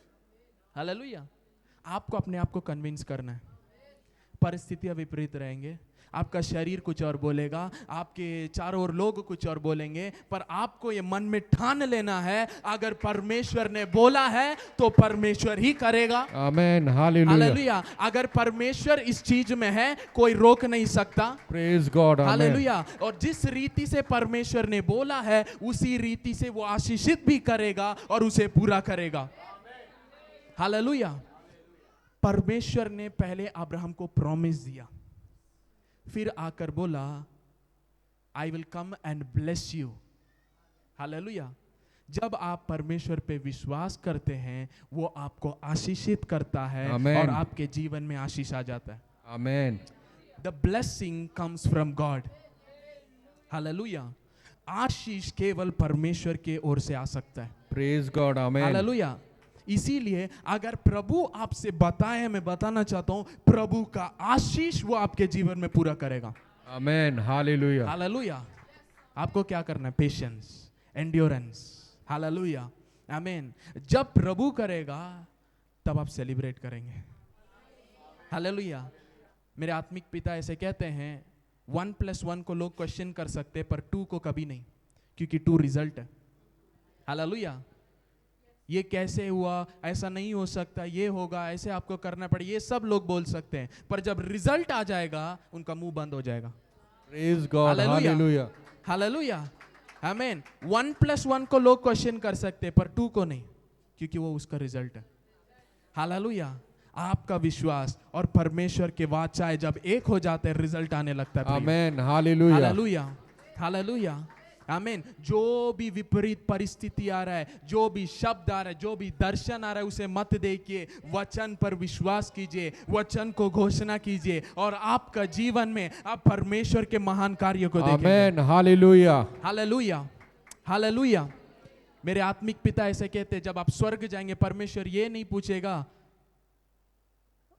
Hallelujah. आपको अपने आप को कन्विंस करना है। परिस्थितियां विपरीत रहेंगे, आपका शरीर कुछ और बोलेगा, आपके चारों ओर लोग कुछ और बोलेंगे, पर आपको ये मन में ठान लेना है अगर परमेश्वर ने बोला है तो परमेश्वर ही करेगा। आमीन। हालेलुया। अगर परमेश्वर इस चीज में है कोई रोक नहीं सकता। Praise God. हालेलुया। और जिस रीति से परमेश्वर ने बोला है उसी रीति से वो आशीषित भी करेगा और उसे पूरा करेगा। हालेलुया। परमेश्वर ने पहले अब्राहम को प्रॉमिस दिया, फिर आकर बोला I will come and bless you. Hallelujah. जब आप परमेश्वर पे विश्वास करते हैं वो आपको आशीषित करता है Amen. और आपके जीवन में आशीष आ जाता है. Amen. The blessing comes from God. Hallelujah. आशीष केवल परमेश्वर के ओर से आ सकता है. Praise God. Amen. हालेलुया. इसीलिए अगर प्रभु आपसे बताए, मैं बताना चाहता हूं, प्रभु का आशीष वो आपके जीवन में पूरा करेगा. Amen. Hallelujah. हालेलुया. आपको क्या करना है? Patience, endurance. हालेलुया. आमीन. जब प्रभु करेगा तब आप सेलिब्रेट करेंगे. हालेलुया. मेरे आत्मिक पिता ऐसे कहते हैं, 1+1 को लोग क्वेश्चन कर सकते हैं पर 2 को कभी नहीं, क्योंकि 2 रिजल्ट है. हालेलुया. ये कैसे हुआ, ऐसा नहीं हो सकता, ये होगा, ऐसे आपको करना पड़े, ये सब लोग बोल सकते हैं, पर जब रिजल्ट आ जाएगा उनका मुंह बंद हो जाएगा. Praise God. Hallelujah. हालेलुया. आमीन. 1+1 को लोग क्वेश्चन कर सकते हैं पर 2 को नहीं, क्योंकि वो उसका रिजल्ट है. हालेलुया. आपका विश्वास और परमेश्वर के वाचाएं जब एक हो जाते हैं, रिजल्ट आने लगता है. Amen. Hallelujah. हालेलुया. हालेलुया. आमीन. जो भी विपरीत परिस्थिति आ रहा है, जो भी शब्द आ रहा है, जो भी दर्शन आ रहा है, उसे मत देखिए, वचन पर विश्वास कीजिए, वचन को घोषणा कीजिए और आपका जीवन में आप परमेश्वर के महान कार्यों को देखेंगे. Amen. Hallelujah. हालेलुया. हालेलुया. मेरे आत्मिक पिता ऐसे कहते हैं, जब आप स्वर्ग जाएंगे परमेश्वर ये नहीं पूछेगा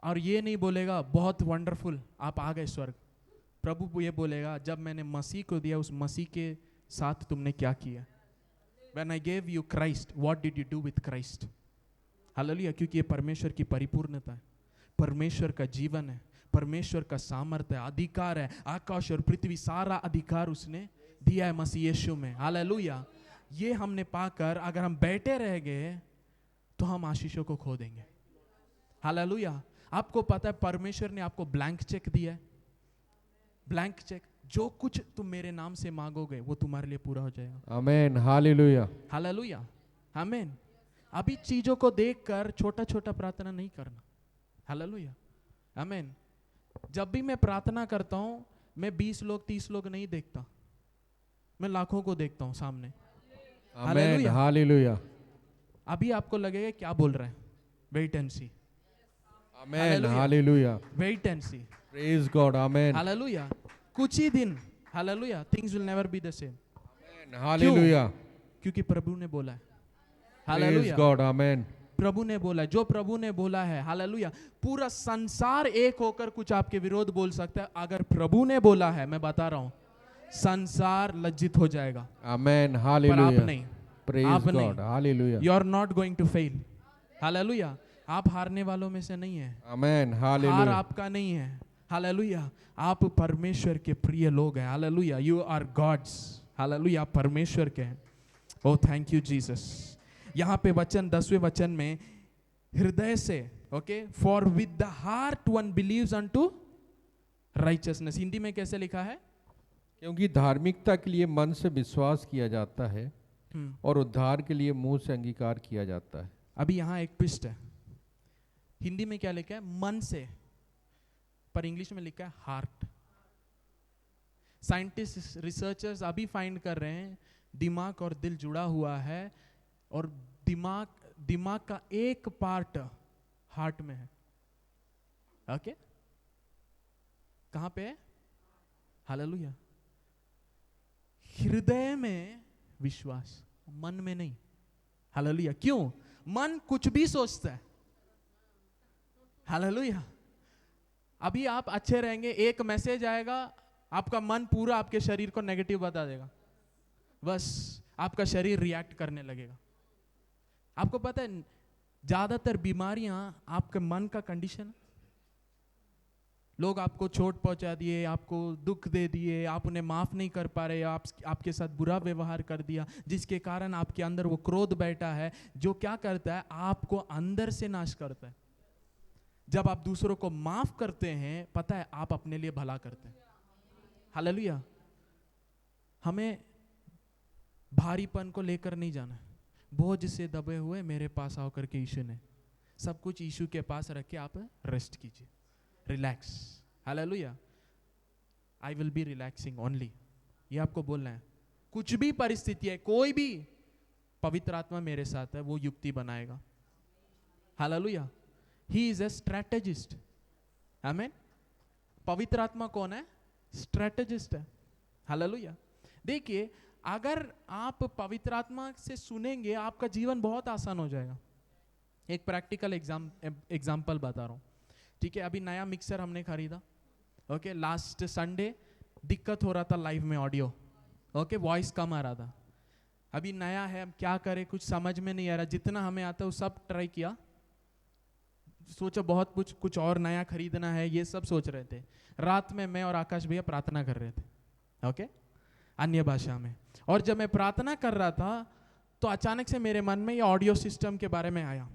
और ये नहीं बोलेगा बहुत वंडरफुल आप आ गए स्वर्ग. प्रभु ये बोलेगा, जब मैंने मसीह को दिया उस मसीह के साथ तुमने क्या किया. When I gave you Christ, what did you do with Christ? Hallelujah. क्योंकि ये परमेश्वर की परिपूर्णता है, परमेश्वर का जीवन है, परमेश्वर का सामर्थ्य है, अधिकार है. आकाश और पृथ्वी सारा अधिकार उसने दिया है मसीह यीशु में. हालेलुया. ये हमने पाकर अगर हम बैठे रह गए तो हम आशीषों को खो देंगे. हालेलुया. आपको पता है परमेश्वर ने आपको ब्लैंक चेक दिया है. ब्लैंक चेक, जो कुछ तुम मेरे नाम से मांगोगे वो तुम्हारे लिए पूरा हो जाएगा. Amen. Hallelujah. हालेलुया. आमीन. अभी चीजों को देखकर छोटा छोटा प्रार्थना नहीं करना. हालेलुया. आमीन. जब भी मैं प्रार्थना करता हूं मैं 20 लोग 30 लोग नहीं देखता, मैं लाखों को देखता हूं सामने. Amen. Hallelujah. अभी आपको लगेगा क्या बोल रहे हैं, wait and see. Amen. Hallelujah. Wait and see. Praise God. Amen. Hallelujah. कुछ ही दिन, hallelujah, things will never be the same. Amen. Hallelujah. क्योंकि प्रभु ने बोला है. Praise hallelujah. God. Amen. प्रभु ने बोला है, जो प्रभु ने बोला है. हालेलुया. पूरा संसार एक होकर कुछ आपके विरोध बोल सकता है, अगर प्रभु ने बोला है, मैं बता रहा हूं, संसार लज्जित हो जाएगा. Amen. पर आप Hallelujah. नहीं. Praise आप God. नहीं. Hallelujah. You are not going to fail. Hallelujah. आप हारने वालों में से नहीं है. Amen. हार Hallelujah. आपका नहीं है. हालेलुया. आप परमेश्वर के प्रिय लोग हैं. Hallelujah. You are God's. Hallelujah. आप परमेश्वर के हैं. Oh thank you Jesus. यहाँ पे वचन 10वें वचन में हृदय से, okay, for with the heart one believes unto righteousness. Hindi में कैसे लिखा है? क्योंकि धार्मिकता के लिए मन से विश्वास किया जाता है और उद्धार के लिए मुंह से अंगीकार किया जाता है. अभी यहाँ एक ट्विस्ट है. हिंदी में क्या लिखा है? मन से, पर इंग्लिश में लिखा है हार्ट. साइंटिस्ट रिसर्चर्स अभी फाइंड कर रहे हैं दिमाग और दिल जुड़ा हुआ है और दिमाग का एक पार्ट हार्ट में है. ओके, कहां पे है? हालेलुया. हृदय में विश्वास, मन में नहीं. हालेलुया. क्यों? मन कुछ भी सोचता है. हालेलुया. अभी आप अच्छे रहेंगे, एक मैसेज आएगा, आपका मन पूरा आपके शरीर को नेगेटिव बता देगा, बस आपका शरीर रिएक्ट करने लगेगा. आपको पता है ज्यादातर बीमारियां आपके मन का कंडीशन. लोग आपको चोट पहुंचा दिए, आपको दुख दे दिए, आप उन्हें माफ नहीं कर पा रहे, आपके साथ बुरा व्यवहार कर दिया, जिसके कारण आपके अंदर वो क्रोध बैठा है, जो क्या करता है, आपको अंदर से नाश करता है. जब आप दूसरों को माफ करते हैं, पता है आप अपने लिए भला करते हैं. हालेलुया. हमें भारीपन को लेकर नहीं जाना है. बोझ से दबे हुए मेरे पास आओ करके यीशु ने सब कुछ यीशु के पास रख के आप रेस्ट कीजिए, relax. Hallelujah. I will be relaxing only. ये आपको बोलना है. कुछ भी परिस्थिति है, कोई भी, पवित्र आत्मा मेरे साथ है, वो युक्ति बनाएगा। Hallelujah. He is a strategist. आमीन। पवित्र आत्मा कौन है? स्ट्रेटेजिस्ट है। हालेलुया। देखिए, अगर आप पवित्र आत्मा से सुनेंगे आपका जीवन बहुत आसान हो जाएगा। एक प्रैक्टिकल एग्जाम्पल बता रहा हूँ, ठीक है। अभी नया मिक्सर हमने खरीदा, ओके। लास्ट संडे दिक्कत हो रहा था लाइव में ऑडियो, ओके, वॉइस कम आ रहा था। अभी नया है, हम क्या करें, कुछ समझ में नहीं आ रहा। जितना हमें आता है वो सब ट्राई किया, सोचा बहुत कुछ और नया खरीदना है, ये सब सोच रहे थे। रात में मैं और आकाश भैया प्रार्थना कर रहे थे, ओके, अन्य भाषा में। और जब मैं प्रार्थना कर रहा था तो अचानक से मेरे मन में ये ऑडियो सिस्टम के बारे में आया।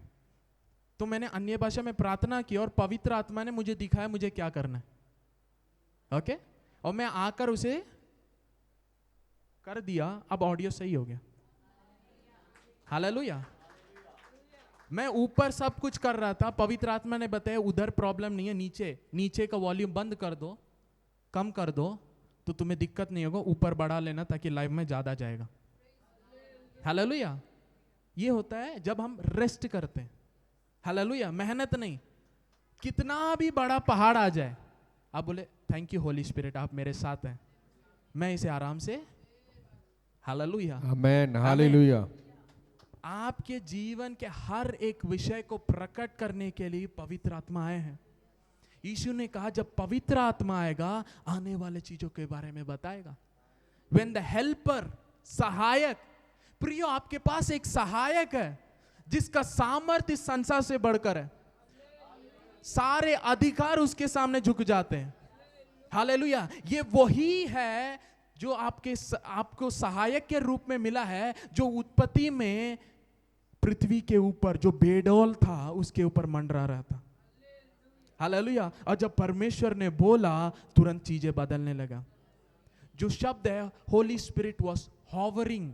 तो मैंने अन्य भाषा में प्रार्थना की और पवित्र आत्मा ने मुझे दिखाया मुझे क्या करना है, ओके। और मैं आकर उसे कर दिया, अब ऑडियो सही हो गया। हालेलुया। मैं ऊपर सब कुछ कर रहा था, पवित्र आत्मा ने बताया उधर प्रॉब्लम नहीं है, नीचे का वॉल्यूम बंद कर दो, कम कर दो, तो तुम्हें दिक्कत नहीं होगा, ऊपर बढ़ा लेना ताकि लाइव में ज्यादा जाएगा। हालेलुया। ये होता है जब हम रेस्ट करते हैं। हालेलुया। मेहनत नहीं, कितना भी बड़ा पहाड़ आ जाए, आप बोले थैंक यू होली स्पिरिट, आप मेरे साथ हैं, मैं इसे आराम से। हालेलुया। आमेन। हालेलुया। आपके जीवन के हर एक विषय को प्रकट करने के लिए पवित्र आत्मा आए हैं। यीशु ने कहा जब पवित्र आत्मा आएगा आने वाले चीजों के बारे में बताएगा। When the helper, सहायक, प्रियो आपके पास एक सहायक है जिसका सामर्थ्य इस संसार से बढ़कर है। सारे अधिकार उसके सामने झुक जाते हैं। हालेलुया। ये वही है जो आपको सहायक के रूप में मिला है, जो उत्पत्ति में पृथ्वी के ऊपर जो बेडौल था उसके ऊपर मंडरा रहा था। हालेलुया। और जब परमेश्वर ने बोला तुरंत चीजें बदलने लगा। जो शब्द है होली स्पिरिट वॉज हॉवरिंग,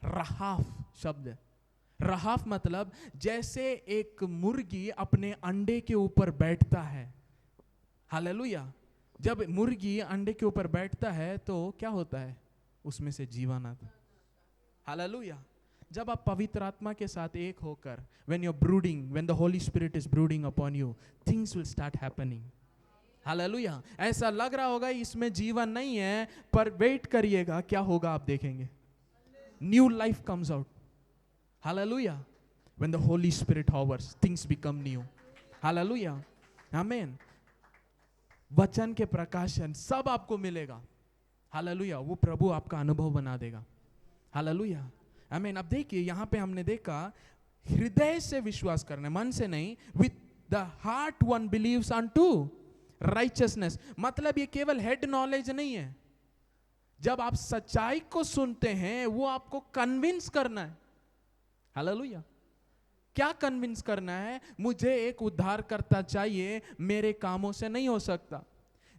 रहाफ शब्द है। रहाफ मतलब जैसे एक मुर्गी अपने अंडे के ऊपर बैठता है। हालेलुया। जब मुर्गी अंडे के ऊपर बैठता है तो क्या होता है, उसमें से जीवन आता है। हालेलुया। जब आप पवित्र आत्मा के साथ एक होकर, when you're brooding, when the Holy Spirit is brooding upon you, things will start happening. Hallelujah. ऐसा लग रहा होगा इसमें जीवन नहीं है, पर वेट करिएगा क्या होगा आप देखेंगे। New life comes out. Hallelujah. When the Holy Spirit hovers, things become new. Hallelujah. आमीन। वचन के प्रकाशन सब आपको मिलेगा। हालेलुया। वो प्रभु आपका अनुभव बना देगा। हालेलुया। आमीन। अब देखिए यहां पे हमने देखा हृदय से विश्वास करना, मन से नहीं। With the heart one believes unto righteousness, मतलब ये केवल हेड नॉलेज नहीं है। जब आप सच्चाई को सुनते हैं वो आपको कन्विंस करना है। हालेलुया। क्या कन्विंस करना है? मुझे एक उद्धारकर्ता चाहिए, मेरे कामों से नहीं हो सकता।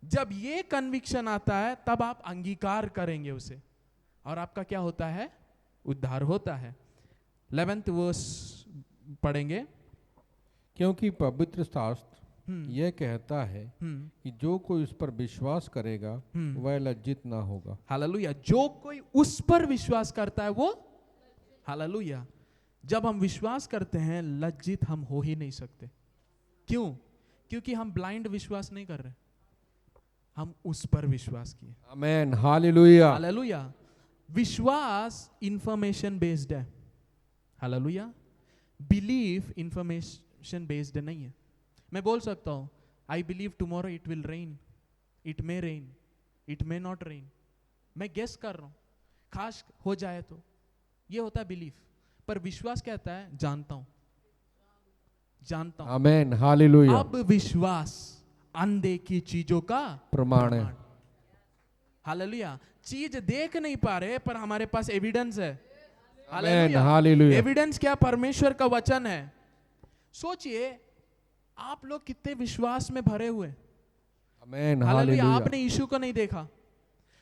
जब ये कन्विक्शन आता है तब आप अंगीकार करेंगे उसे, और आपका क्या होता है? उद्धार होता है। 11th वर्स पढ़ेंगे। क्योंकि पवित्र शास्त्र यह कहता है कि जो कोई उस पर विश्वास करेगा वह लज्जित ना होगा। हालेलुया। जो कोई उस पर विश्वास करता है वो, हालेलुया। जब हम विश्वास करते हैं लज्जित हम हो ही नहीं सकते। क्यों? क्योंकि हम ब्लाइंड विश्वास नहीं कर रहे, हम उस पर विश्वास किए। आमेन। हालेलुया। हालेलुया। विश्वास इंफॉर्मेशन बेस्ड है। हालेलुया। बिलीफ इंफॉर्मेशन बेस्ड नहीं है। मैं बोल सकता हूं I believe tomorrow it will rain, it may rain, it may not rain. मैं गेस कर रहा हूं, खास हो जाए तो। ये होता है बिलीफ। पर विश्वास कहता है जानता हूं, जानता हूं। आमेन। हालेलुया। अब विश्वास अनदेखी चीजों का प्रमाण है। हालेलुया। चीज देख नहीं पा रहे पर हमारे पास एविडेंस है। आमेन। हालेलुया। एविडेंस क्या? परमेश्वर का वचन है। सोचिए आप लोग कितने विश्वास में भरे हुए। आमेन। हालेलुया। हालेलुया। आपने यीशु को नहीं देखा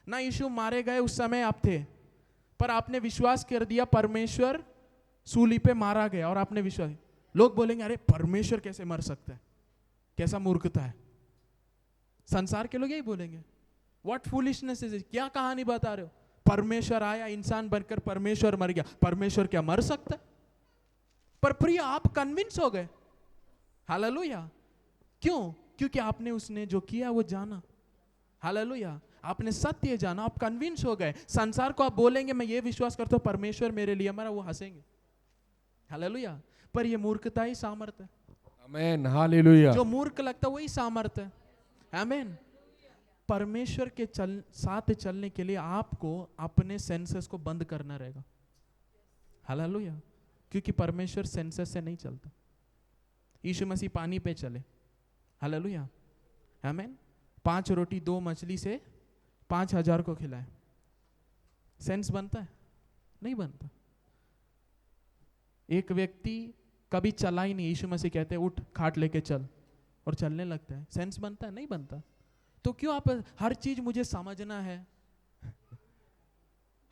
ना, यीशु मारे गए उस समय आप थे, पर आपने विश्वास कर दिया परमेश्वर सूली पे मारा गया, और आपने विश्वास। लोग बोलेंगे अरे परमेश्वर कैसे मर सकता है, कैसा मूर्खता है। संसार के लोग यही बोलेंगे, व्हाट फूलिशनेस इज इट, क्या कहानी बता रहे हो, परमेश्वर आया इंसान बनकर, परमेश्वर मर गया। परमेश्वर क्या मर सकता है? पर प्रिय आप कन्विंस हो गए। हालेलुया। क्यों? क्योंकि आपने उसने जो किया वो जाना। हालेलुया। आपने सत्य जाना, आप कन्विंस हो गए। संसार को आप बोलेंगे मैं ये विश्वास करता हूं परमेश्वर मेरे लिए मरा, वो हंसेंगे। हालेलुया। पर ये मूर्खता ही सामर्थ है। Amen, hallelujah. जो मूर्ख लगता है वही सामर्थ है। आमेन। परमेश्वर के साथ चलने के लिए आपको अपने सेंसेस को बंद करना रहेगा। हालेलुया। क्योंकि परमेश्वर सेंसेस से नहीं चलता। यीशु मसीह पानी पे चले। हालेलुया। आमेन। 5 रोटी 2 मछली से 5000 को खिलाए। सेंस बनता है? नहीं बनता। एक व्यक्ति कभी चला ही नहीं, यीशु मसीह कहते हैं उठ खाट लेके चल, और चलने लगता है। सेंस बनता है? नहीं बनता। तो क्यों आप हर चीज मुझे समझना है?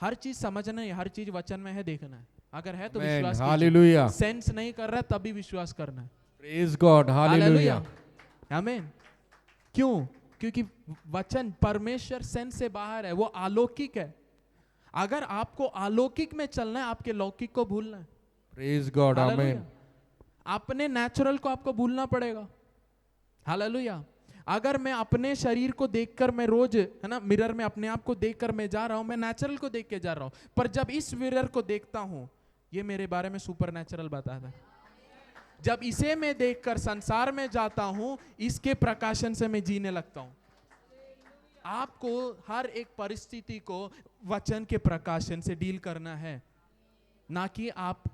हर चीज समझना है, हर चीज वचन में है देखना है। अगर है तो विश्वास हालेलुया। कीजिए। सेंस नहीं कर रहा तभी विश्वास करना है। Praise God, hallelujah. आमीन। क्यों? क्योंकि वचन परमेश्वर सेंस से बाहर है, वो अलौकिक है। अगर आपको अलौकिक में चलना है, आपके लौकिक को भूलना है। प्रेज गॉड, आमेन। अपने नेचुरल को आपको भूलना पड़ेगा। हालेलुया। अगर मैं अपने शरीर को देखकर, मैं रोज है ना मिरर में अपने आप को देखकर मैं जा रहा हूं, मैं नेचुरल को देख के जा रहा हूं। पर जब इस मिरर को देखता हूं, ये मेरे बारे में सुपर नेचुरल बताता है। जब इसे मैं देखकर संसार में जाता हूं, इसके प्रकाशन से मैं जीने लगता हूं। आपको हर एक परिस्थिति को वचन के प्रकाशन से डील करना है, ना कि आप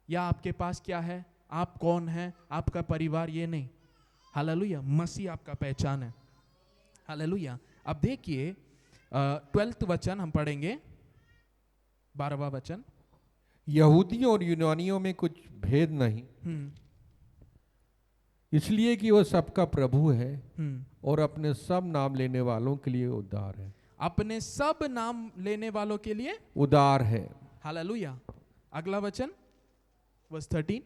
या आपके पास क्या है, आप कौन है, आपका परिवार, ये नहीं। हालेलुया। मसीह आपका पहचान है। हालेलुया। अब देखिए 12वां वचन हम पढ़ेंगे, 12वां वचन। यहूदियों और यूनानियों में कुछ भेद नहीं, इसलिए कि वह सबका प्रभु है और अपने सब नाम लेने वालों के लिए उदार है। अपने सब नाम लेने वालों के लिए उदार है। हालेलुया। अगला वचन वर्स 13।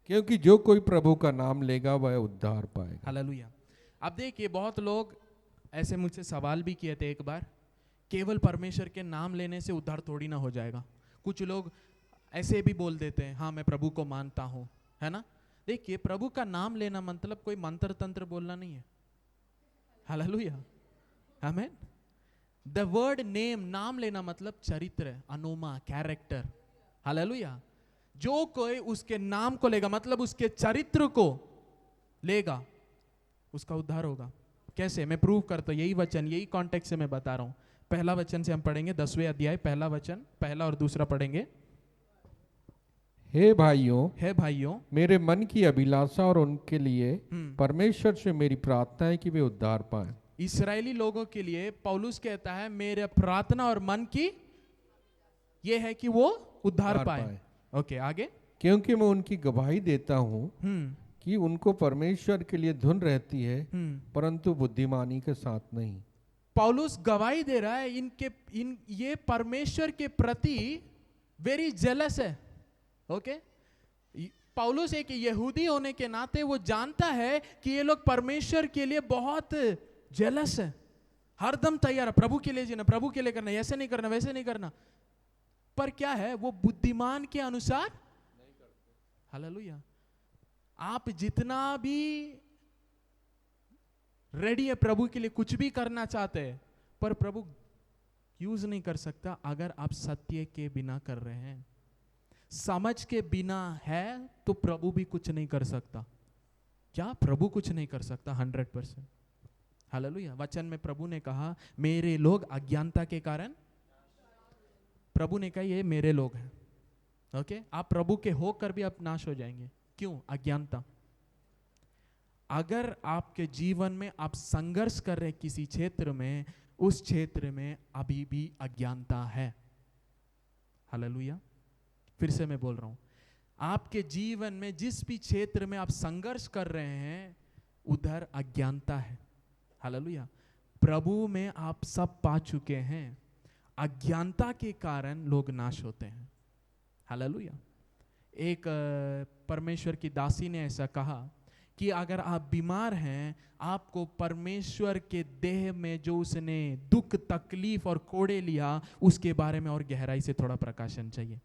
क्योंकि जो कोई प्रभु का नाम लेगा वह उद्धार पाएगा। हालेलुया। अब देखिए बहुत लोग ऐसे मुझसे सवाल भी किए थे एक बार, केवल परमेश्वर के नाम लेने से उद्धार थोड़ी ना हो जाएगा। कुछ लोग ऐसे भी बोल देते हैं हाँ मैं प्रभु को मानता हूं, है ना। देखिए प्रभु का नाम लेना मतलब कोई मंत्र तंत्र बोलना नहीं है। हालेलुया। आमीन। द वर्ड नेम, नाम लेना मतलब चरित्र, अनोमा, कैरेक्टर। हालेलुया। जो कोई उसके नाम को लेगा मतलब उसके चरित्र को लेगा, उसका उद्धार होगा। कैसे? मैं प्रूव करता हूं, यही वचन, यही कॉन्टेक्स्ट से मैं बता रहा हूं। पहला वचन से हम पढ़ेंगे, 10वें अध्याय पहला वचन, पहला और दूसरा पढ़ेंगे। हे भाइयों, मेरे मन की अभिलाषा और उनके लिए परमेश्वर से मेरी प्रार्थना है कि वे उद्धार पाएं। इस्राएली लोगों के लिए पौलुस कहता है मेरे प्रार्थना और मन की ये है कि वो उद्धार पाए। ओके, आगे। क्योंकि मैं उनकी गवाही देता हूं कि उनको परमेश्वर के लिए धुन रहती है, परंतु बुद्धिमानी के साथ नहीं। पौलुस गवाही दे रहा है ये परमेश्वर के प्रति वेरी जेलस है। ओके। पौलुस एक यहूदी होने के नाते वो जानता है कि ये लोग परमेश्वर के लिए बहुत जेलस है, हरदम तैयार है प्रभु के लिए जीना, प्रभु के लिए करना, ऐसे नहीं करना, वैसे नहीं करना। पर क्या है, वो बुद्धिमान के अनुसार नहीं करते। हालेलुया। आप जितना भी रेडी है प्रभु के लिए, कुछ भी करना चाहते हैं, पर प्रभु यूज नहीं कर सकता अगर आप सत्य के बिना कर रहे हैं। समझ के बिना है तो प्रभु भी कुछ नहीं कर सकता। क्या? प्रभु कुछ नहीं कर सकता 100%। हालेलुया। वचन में प्रभु ने कहा मेरे लोग अज्ञानता के कारण, प्रभु ने कहा ये मेरे लोग हैं। ओके। आप प्रभु के होकर भी आप नाश हो जाएंगे। क्यों? अज्ञानता। अगर आपके जीवन में आप संघर्ष कर रहे किसी क्षेत्र में, उस क्षेत्र में अभी भी अज्ञानता है। हालेलुया। फिर से मैं बोल रहा हूं, आपके जीवन में जिस भी क्षेत्र में आप संघर्ष कर रहे हैं उधर अज्ञानता है। हालेलुया। प्रभु में आप सब पा चुके हैं, अज्ञानता के कारण लोग नाश होते हैं। हालेलुया। एक परमेश्वर की दासी ने ऐसा कहा कि अगर आप बीमार हैं, आपको परमेश्वर के देह में जो उसने दुख, तकलीफ और कोड़े लिया, उसके बारे में और गहराई से थोड़ा प्रकाशन चाहिए।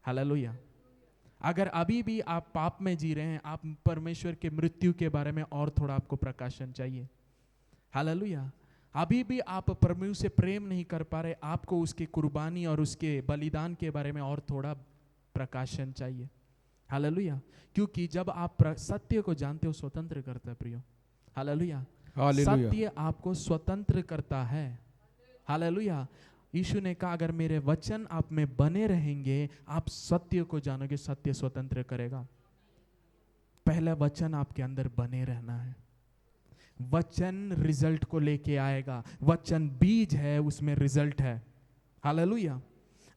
हालेलुया। अगर अभी भी आप पाप में जी रहे हैं, आप परमेश्वर के मृत्यु के बारे में और थोड़ा आपको प्रकाशन चाहिए। हालेलुया। अभी भी आप परमेश्वर से प्रेम नहीं कर पा रहे, आपको उसके कुर्बानी और उसके बलिदान के बारे में और थोड़ा प्रकाशन चाहिए। हालेलुया। क्योंकि जब आप सत्य को जानते हो, स्वतंत्र करता है प्रियो। हालेलुया। सत्य आपको स्वतंत्र करता है। हालेलुया। यीशु ने कहा अगर मेरे वचन आप में बने रहेंगे, आप सत्य को जानोगे, सत्य स्वतंत्र करेगा। पहला वचन आपके अंदर बने रहना है। वचन रिजल्ट को लेके आएगा। वचन बीज है, उसमें रिजल्ट है। हालेलुया।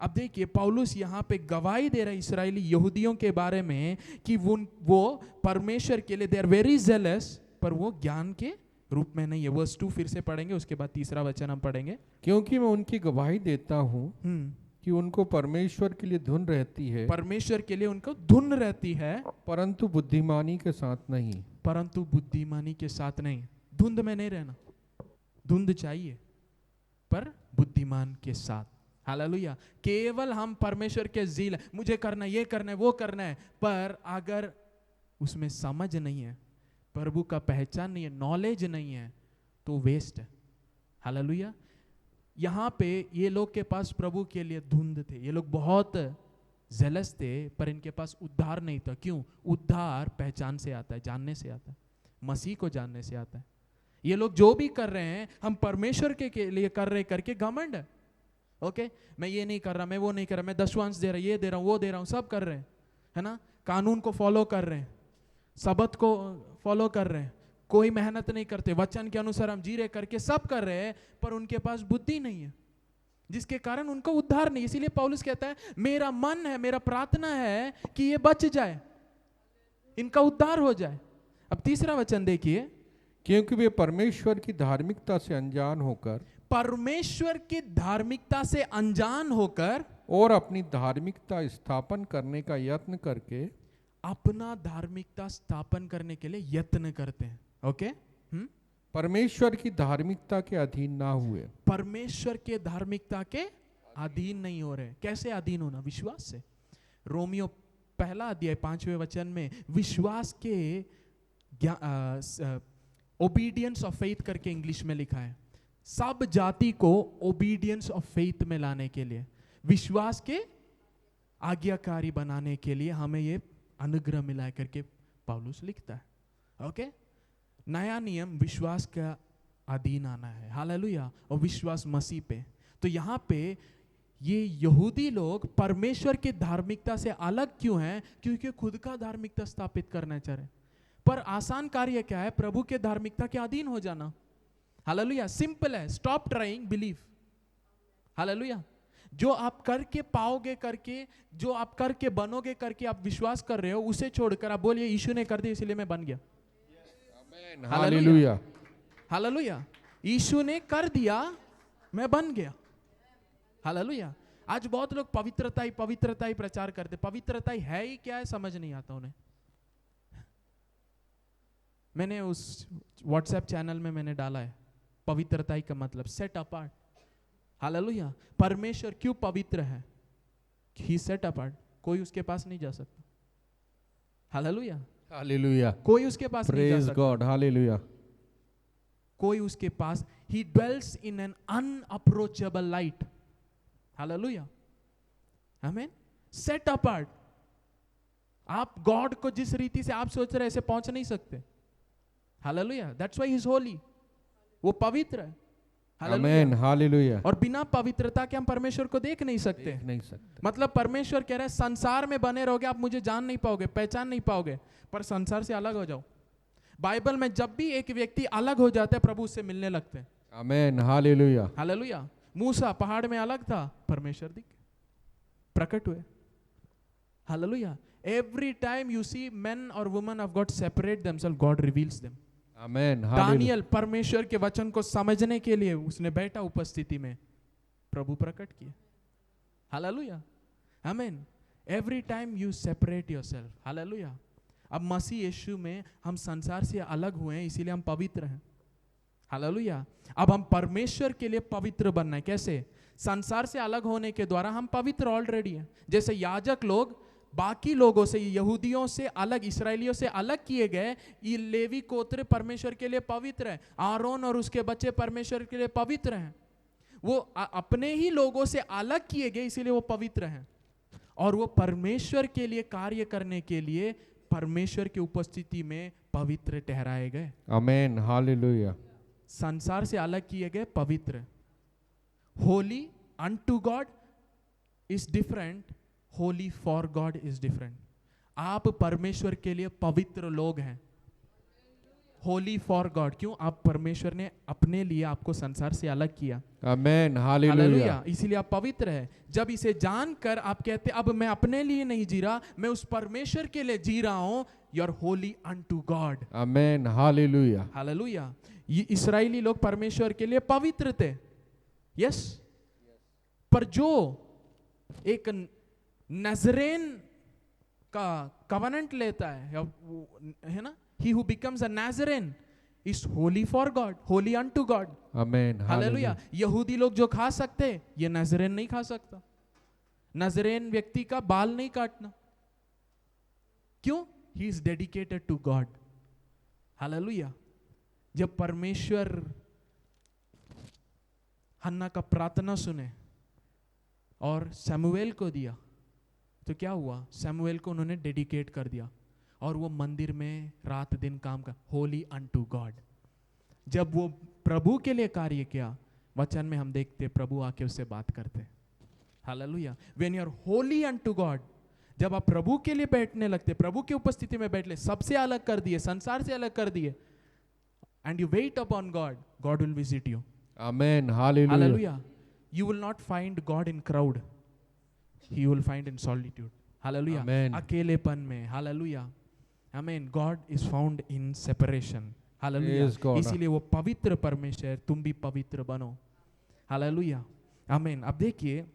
अब देखिए पौलुस यहाँ पे गवाही दे रहे इस्राएली यहूदियों के बारे में कि वो परमेश्वर के लिए दे आर वेरी जेलस, पर वो ज्ञान के रूप में नहीं है। वर्स 2 फिर से पढ़ेंगे, उसके बाद तीसरा वचन हम पढ़ेंगे। क्योंकि मैं उनकी गवाही देता हूँ कि उनको परमेश्वर के लिए धुन रहती है, परमेश्वर के लिए उनको धुन रहती है, परंतु बुद्धिमानी के साथ नहीं। परंतु बुद्धिमानी के साथ नहीं। धुंध में नहीं रहना, धुंध चाहिए पर बुद्धिमान के साथ। हालेलुया। केवल हम परमेश्वर के ज़ील, मुझे करना, ये करना है, वो करना है, पर अगर उसमें समझ नहीं है, प्रभु का पहचान नहीं है, नॉलेज नहीं है, तो वेस्ट है। हालेलुया। यहाँ पे ये लोग के पास प्रभु के लिए धुंध थे, ये लोग बहुत जेलस थे, पर इनके पास उद्धार नहीं था। क्यों? उद्धार पहचान से आता है, जानने से आता है, मसीह को जानने से आता है। ये लोग जो भी कर रहे हैं, हम परमेश्वर के लिए कर रहे करके घमंड है। ओके, मैं ये नहीं कर रहा, मैं वो नहीं कर रहा, मैं दशवांश दे रहा, ये दे रहा हूँ, वो दे रहा हूँ, सब कर रहे हैं, है ना। कानून को फॉलो कर रहे हैं, सबत को फॉलो कर रहे हैं, कोई मेहनत नहीं करते, वचन के अनुसार हम जी रहे करके सब कर रहे हैं, पर उनके पास बुद्धि नहीं है, जिसके कारण उनको उद्धार नहीं। इसीलिए पौलुस कहता है मेरा मन है, मेरा प्रार्थना है कि ये बच जाए, इनका उद्धार हो जाए। अब तीसरा वचन देखिए, क्योंकि वे परमेश्वर की धार्मिकता से अनजान होकर, परमेश्वर की धार्मिकता से अनजान होकर और अपनी धार्मिकता स्थापन करने का यत्न करके, अपना धार्मिकता स्थापन करने के लिए यत्न करते हैं। ओके, परमेश्वर की धार्मिकता के अधीन ना हुए। परमेश्वर के धार्मिकता के अधीन नहीं हो रहे। कैसे अधीन होना? विश्वास से। रोमियो 1 अध्याय 5वें वचन में विश्वास के ओबीडियंस ऑफ फेथ करके इंग्लिश में लिखा है। सब जाति को ओबीडियंस ऑफ फेथ में लाने के लिए, विश्वास के आज्ञाकारी बनाने के लिए हमें ये अनुग्रह मिला है करके पौलुस लिखता है। ओके, नया नियम विश्वास का अधीन आना है। हालेलुया। और विश्वास मसीह पे। तो यहाँ पे ये यहूदी लोग परमेश्वर की धार्मिकता से अलग क्यों हैं? क्योंकि खुद का धार्मिकता स्थापित करना चाह रहे। पर आसान कार्य क्या है? प्रभु के धार्मिकता के अधीन हो जाना। हालेलुया। सिंपल है, स्टॉप ट्राइंग, बिलीव। हालेलुया। जो आप करके पाओगे करके, जो आप करके बनोगे करके आप विश्वास कर रहे हो, उसे छोड़कर आप बोलिए यीशु ने कर दिया इसलिए मैं बन गया। हालेलुया। हालेलुया। यीशु ने कर दिया, मैं बन गया। हालेलुया। आज बहुत लोग पवित्रता ही प्रचार करते। पवित्रता ही है ही क्या है समझ नहीं आता उन्हें। मैंने उस व्हाट्सएप चैनल में मैंने डाला है, पवित्रता ही का मतलब सेट अपार्ट। हालेलुया। परमेश्वर क्यों पवित्र है? ही सेट अपार्ट, कोई उसके पास नहीं जा सकता। हालेलुया। हालेलुया। कोई उसके पास नहीं जा प्रेज सकता। गॉड। हालेलुया। कोई उसके पास, he dwells in an unapproachable light. Hallelujah. Amen. Set apart. आप गॉड को जिस रीति से आप सोच रहे ऐसे पहुंच नहीं सकते। Hallelujah. That's why he is Holi. वो पवित्र है। आमीन। हालेलुया। और बिना पवित्रता के हम परमेश्वर को देख नहीं सकते। मतलब परमेश्वर कह रहा है संसार में बने रहोगे आप मुझे जान नहीं पाओगे, पहचान नहीं पाओगे, पर संसार से अलग हो जाओ। बाइबल में जब भी एक व्यक्ति अलग हो जाता है प्रभु उससे मिलने लगते हैं। आमीन। हालेलुया। हालेलुया। मूसा पहाड़ में अलग था, परमेश्वर दिख प्रकट हुए। Hallelujah. Every time you see men or women of God separate themselves, God reveals them. आमीन। दानियल परमेश्वर के वचन को समझने के लिए उसने बैठा उपस्थिति में, प्रभु प्रकट किए। हालेलुया। आमीन। Every time you separate yourself. Hallelujah. अब मसीह यीशु में हम संसार से अलग हुए हैं, इसीलिए हम पवित्र हैं। हालेलुया। अब हम परमेश्वर के लिए पवित्र बनना है। कैसे? संसार से अलग होने के द्वारा हम पवित्र ऑलरेडी हैं। जैसे याजक लोग बाकी लोगों से, यहूदियों से अलग, इसराइलियों से अलग किए गए, ये लेवी गोत्र परमेश्वर के लिए पवित्र है। आरोन और उसके बच्चे परमेश्वर के लिए पवित्र हैं। वो अपने ही लोगों से अलग किए गए, इसीलिए वो पवित्र हैं। और वो परमेश्वर के लिए कार्य करने के लिए परमेश्वर की उपस्थिति में पवित्र ठहराए गए। आमेन, हालेलुया। संसार से अलग किए गए, पवित्र। Holi unto God is different, Holi for God is different. आप परमेश्वर के लिए पवित्र लोग हैं। होली फॉर गॉड, क्यों? आप परमेश्वर ने अपने लिए आपको संसार से अलग किया। आमेन, हालेलुया। इसीलिए आप पवित्र है। जब इसे जानकर आप कहते अब मैं अपने लिए नहीं जी रहा, मैं उस परमेश्वर के लिए जी रहा हूं, you are holy unto God. Amen, hallelujah. Hallelujah. ये इस्राएली लोग परमेश्वर के लिए पवित्र थे, यस। पर जो एक नजरेन का कवनेंट लेता है ना, he who becomes a Nazarene is holy for God, holy unto God. Amen, hallelujah. यहूदी लोग जो खा सकते, ये नजरेन नहीं खा सकता। नजरेन व्यक्ति का बाल नहीं काटना, क्यों? He is dedicated to God. Hallelujah. जब परमेश्वर हन्ना का प्रार्थना सुने और शमूएल को दिया, तो क्या हुआ? शमूएल को उन्होंने डेडिकेट कर दिया और वो मंदिर में रात दिन काम कर, होली अनटू गॉड। जब वो प्रभु के लिए कार्य किया, वचन में हम देखते प्रभु आके उससे बात करते। Hallelujah. When you are holy unto God, जब आप प्रभु के लिए बैठने लगते, प्रभु की उपस्थिति में बैठ ले, सबसे अलग कर दिए, संसार से अलग कर दिए, and you weight upon God, God will visit you. Amen, hallelujah. Hallelujah. You will not find God in crowd. He will find in solitude. Hallelujah. Amen. अकेलेपन में। Hallelujah. Amen. God is found in separation. Hallelujah. Praise God. इसीलिए वो पवित्र परमेश्वर, तुम भी पवित्र बनो। Hallelujah. Amen. अब देखिए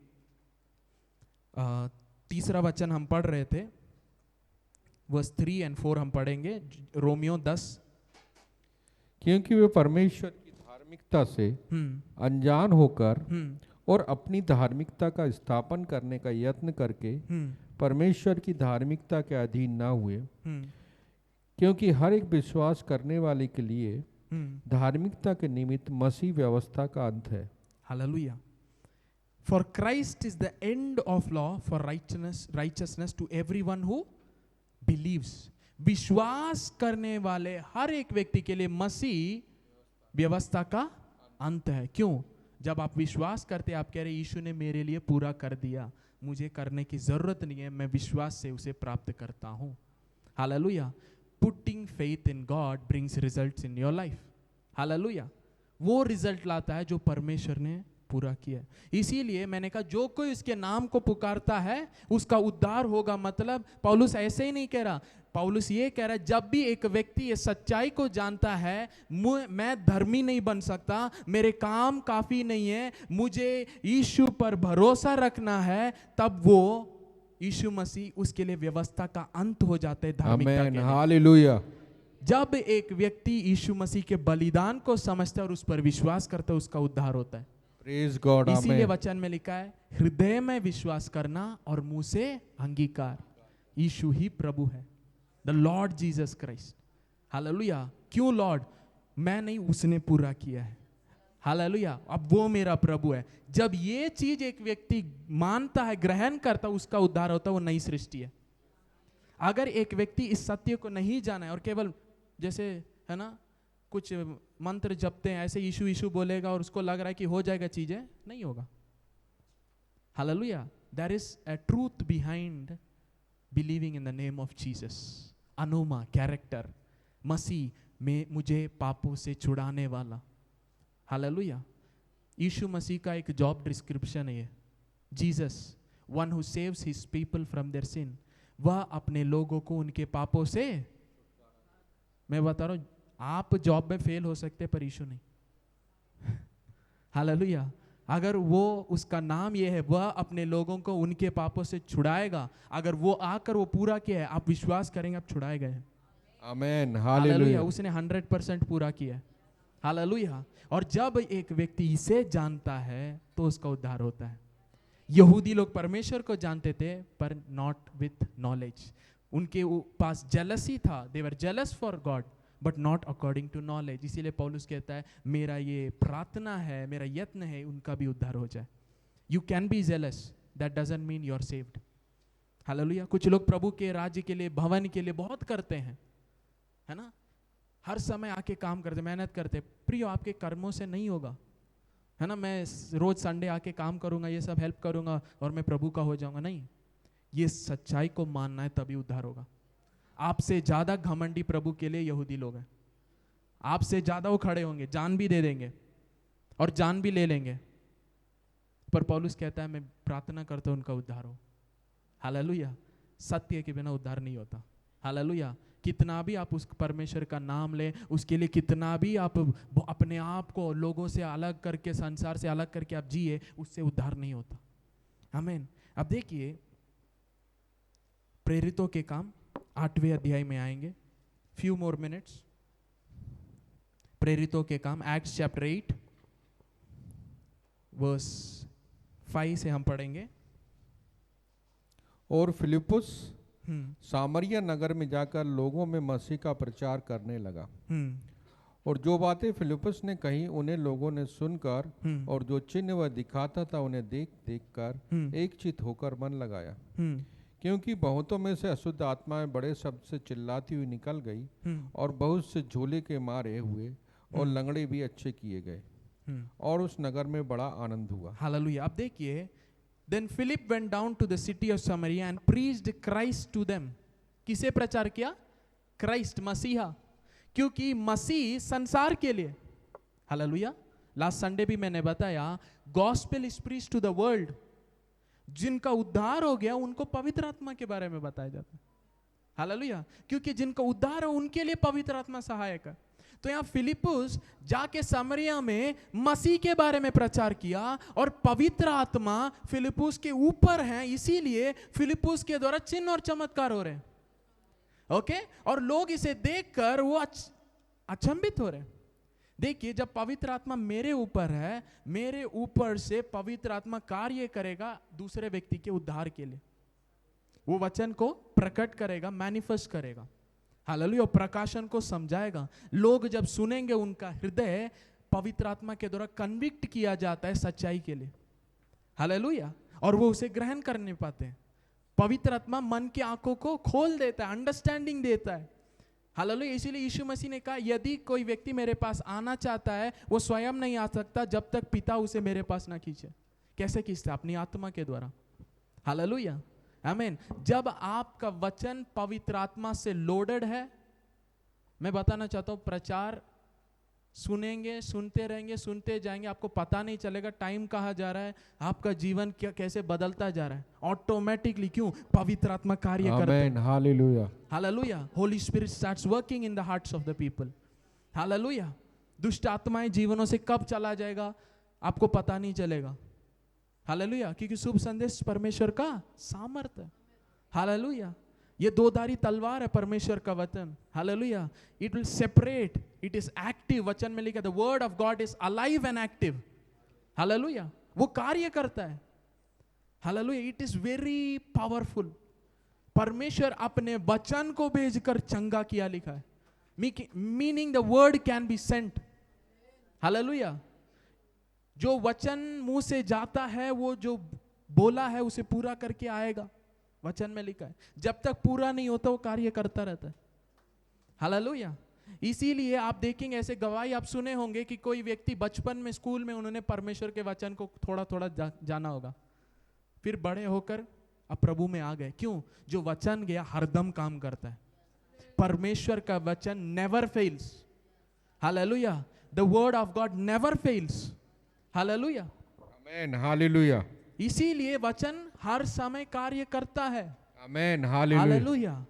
तीसरा वचन हम पढ़ रहे थे, वर्स 3 और 4 हम पढ़ेंगे, रोमियो 10। क्योंकि वे परमेश्वर की धार्मिकता से अनजान होकर और अपनी धार्मिकता का स्थापन करने का यत्न करके परमेश्वर की धार्मिकता के अधीन न हुए, क्योंकि हर एक विश्वास करने वाले के लिए धार्मिकता के निमित्त मसीह व्यवस्था का अंत है। Hallelujah. For Christ is the end of law for righteousness to everyone who believes. विश्वास करने वाले हर एक व्यक्ति के लिए मसीह व्यवस्था का अंत है। क्यों? जब आप विश्वास करते, आप कह रहे यीशु ने मेरे लिए पूरा कर दिया, मुझे करने की जरूरत नहीं है, मैं विश्वास से उसे प्राप्त करता हूं। Hallelujah. Putting faith in God brings results in your life. Hallelujah. वो रिजल्ट लाता है जो परमेश्वर ने पूरा किया। इसीलिए मैंने कहा जो कोई उसके नाम को पुकारता है उसका उद्धार होगा। मतलब पौलुस ऐसे ही नहीं कह रहा, पौलुस ये कह रहा है जब भी एक व्यक्ति ये सच्चाई को जानता है, मैं धर्मी नहीं बन सकता, मेरे काम काफी नहीं है, मुझे यीशु पर भरोसा रखना है, तब वो यीशु मसीह उसके लिए व्यवस्था का अंत हो जाता है धार्मिकता के लिए। हालेलुया। जब एक व्यक्ति यीशु मसीह के बलिदान को समझता है और उस पर विश्वास करता है, उसका उद्धार होता है। Praise God. इसीलिए वचन में लिखा है हृदय में विश्वास करना और मुंह से अंगीकार, यीशु ही प्रभु है, the Lord Jesus Christ. Hallelujah. क्यों लॉर्ड? मैं नहीं, उसने पूरा किया है। हालेलुया। अब वो मेरा प्रभु है। जब ये चीज एक व्यक्ति मानता है, ग्रहण करता है, उसका उद्धार होता है, वो नई सृष्टि है। अगर एक व्यक्ति इस सत्य को नहीं जाना है और केवल जैसे है ना कुछ मंत्र जपते हैं, ऐसे यीशु यीशु बोलेगा और उसको लग रहा है कि हो जाएगा, चीजें नहीं होगा। Hallelujah. There is a truth behind believing in the name of Jesus. अनुमा, कैरेक्टर, मसीह में मुझे पापों से छुड़ाने वाला। हालेलुया। यीशु मसीह का एक जॉब डिस्क्रिप्शन है, Jesus one who saves his people from their sin. वह अपने लोगों को उनके पापों से, मैं बता रहा हूं आप जॉब में फेल हो सकते पर यीशु नहीं। हालेलुया। अगर वो उसका नाम ये है, वह अपने लोगों को उनके पापों से छुड़ाएगा। अगर वो आकर वो पूरा किया है, आप विश्वास करेंगे आप छुड़ाए गए हैं। आमेन, हालेलुया, हालेलुया। उसने 100% पूरा किया है। हालेलुया। और जब एक व्यक्ति इसे जानता है तो उसका उद्धार होता है। यहूदी लोग परमेश्वर को जानते थे पर नॉट विथ नॉलेज। उनके पास जेलसी था, they were jealous for God but not according to knowledge. इसीलिए पौलुस कहता है मेरा ये प्रार्थना है, मेरा यत्न है उनका भी उद्धार हो जाए। You can be jealous, that doesn't mean you are saved. Hallelujah. कुछ लोग प्रभु के राज्य के लिए, भवन के लिए बहुत करते हैं, है ना, हर समय आके काम करते, मेहनत करते। प्रियो, आपके कर्मों से नहीं होगा, है ना। मैं रोज संडे आके काम करूंगा, ये सब हेल्प करूंगा और मैं प्रभु का हो जाऊंगा, नहीं। ये सच्चाई को मानना है, तभी उद्धार होगा। आपसे ज्यादा घमंडी प्रभु के लिए यहूदी लोग हैं। आपसे ज्यादा वो खड़े होंगे, जान भी दे देंगे और जान भी ले लेंगे, पर पौलुस कहता है मैं प्रार्थना करता हूं उनका उद्धार हो। हालेलुया। सत्य के बिना उद्धार नहीं होता। हालेलुया। कितना भी आप उस परमेश्वर का नाम लें, उसके लिए कितना भी आप अपने आप को लोगों से अलग करके, संसार से अलग करके आप जिए, उससे उद्धार नहीं होता। आमीन। अब देखिए प्रेरितों के काम 8वें अध्याय में आएंगे, फ्यू मोर मिनट्स। प्रेरितों के काम, एक्ट्स चैप्टर 8 वर्स 5 से हम पढ़ेंगे। और फिलिपुस सामरिया नगर में जाकर लोगों में मसीह का प्रचार करने लगा। और जो बातें फिलिपुस ने कही उन्हें लोगों ने सुनकर और जो चिन्ह वह दिखाता था उन्हें देख देख कर एकचित होकर मन लगाया, क्योंकि बहुतों में से अशुद्ध आत्माएं बड़े शब्द से चिल्लाती हुई निकल गई और बहुत से झोले के मारे हुए और लंगड़े भी अच्छे किए गए और उस नगर में बड़ा आनंद हुआ। हालेलुया। अब देखिए, Then Philip went down to the city of Samaria and preached Christ to them. किसे प्रचार किया? क्राइस्ट, मसीहा। क्योंकि मसीह संसार के लिए, हालेलुया। लास्ट संडे भी मैंने बताया, gospel is preached to the world. जिनका उद्धार हो गया उनको पवित्र आत्मा के बारे में बताया जाता है। हालेलुया। क्योंकि जिनका उद्धार हो उनके लिए पवित्र आत्मा सहायक है। तो यहां फिलिपुस जाके सामरिया में मसीह के बारे में प्रचार किया और पवित्र आत्मा फिलिपुस के ऊपर है, इसीलिए फिलिपुस के द्वारा चिन्ह और चमत्कार हो रहे हैं। ओके। और लोग इसे देखकर वो अचंभित हो रहे हैं। देखिए, जब पवित्र आत्मा मेरे ऊपर है, मेरे ऊपर से पवित्र आत्मा कार्य करेगा दूसरे व्यक्ति के उद्धार के लिए। वो वचन को प्रकट करेगा, मैनिफेस्ट करेगा। हालेलुया। प्रकाशन को समझाएगा। लोग जब सुनेंगे उनका हृदय पवित्र आत्मा के द्वारा कन्विक्ट किया जाता है सच्चाई के लिए। हालेलुया। और वो उसे ग्रहण कर नहीं पाते हैं। पवित्र आत्मा मन की आंखों को खोल देता है, अंडरस्टैंडिंग देता है। हालेलुया। इसीलिए यीशु मसीह ने कहा, यदि कोई व्यक्ति मेरे पास आना चाहता है वो स्वयं नहीं आ सकता जब तक पिता उसे मेरे पास ना खींचे। कैसे खींचता? अपनी आत्मा के द्वारा। हालेलुया। आमीन। जब आपका वचन पवित्र आत्मा से लोडेड है, मैं बताना चाहता हूं, प्रचार सुनेंगे, सुनते रहेंगे, सुनते जाएंगे, आपको पता नहीं चलेगा टाइम कहाँ जा रहा है, आपका जीवन क्या कैसे बदलता जा रहा है ऑटोमेटिकली। क्यों? पवित्र आत्मा कार्य करता है। Hallelujah. Hallelujah. Holi spirit starts working in the hearts of the people. Hallelujah. दुष्ट आत्माएं जीवनों से कब चला जाएगा आपको पता नहीं चलेगा। हालेलुया। क्योंकि शुभ संदेश परमेश्वर का सामर्थ्य है। हालेलुया। ये दोधारी तलवार है परमेश्वर का वचन। Hallelujah. It will separate, it is active. वचन में लिखा, the word of God is alive and active. Hallelujah. वो कार्य करता है। Hallelujah. It is very powerful. परमेश्वर अपने वचन को भेजकर चंगा किया, लिखा है। Meaning the word can be sent. Hallelujah. जो वचन मुंह से जाता है वो जो बोला है उसे पूरा करके आएगा, वचन में लिखा है। जब तक पूरा नहीं होता वो कार्य करता रहता है। हालेलुया। इसीलिए आप देखेंगे, ऐसे गवाही आप सुने होंगे कि कोई व्यक्ति बचपन में स्कूल में उन्होंने परमेश्वर के वचन को थोड़ा थोड़ा जाना होगा, फिर बड़े होकर अब प्रभु में आ गए। क्यों? जो वचन गया हरदम काम करता है। परमेश्वर का वचन never fails. Hallelujah. The word of God never fails. Hallelujah. Amen. Hallelujah. इसीलिए वचन हर समय कार्य करता है। आमेन। हालेलुया। हालेलुया।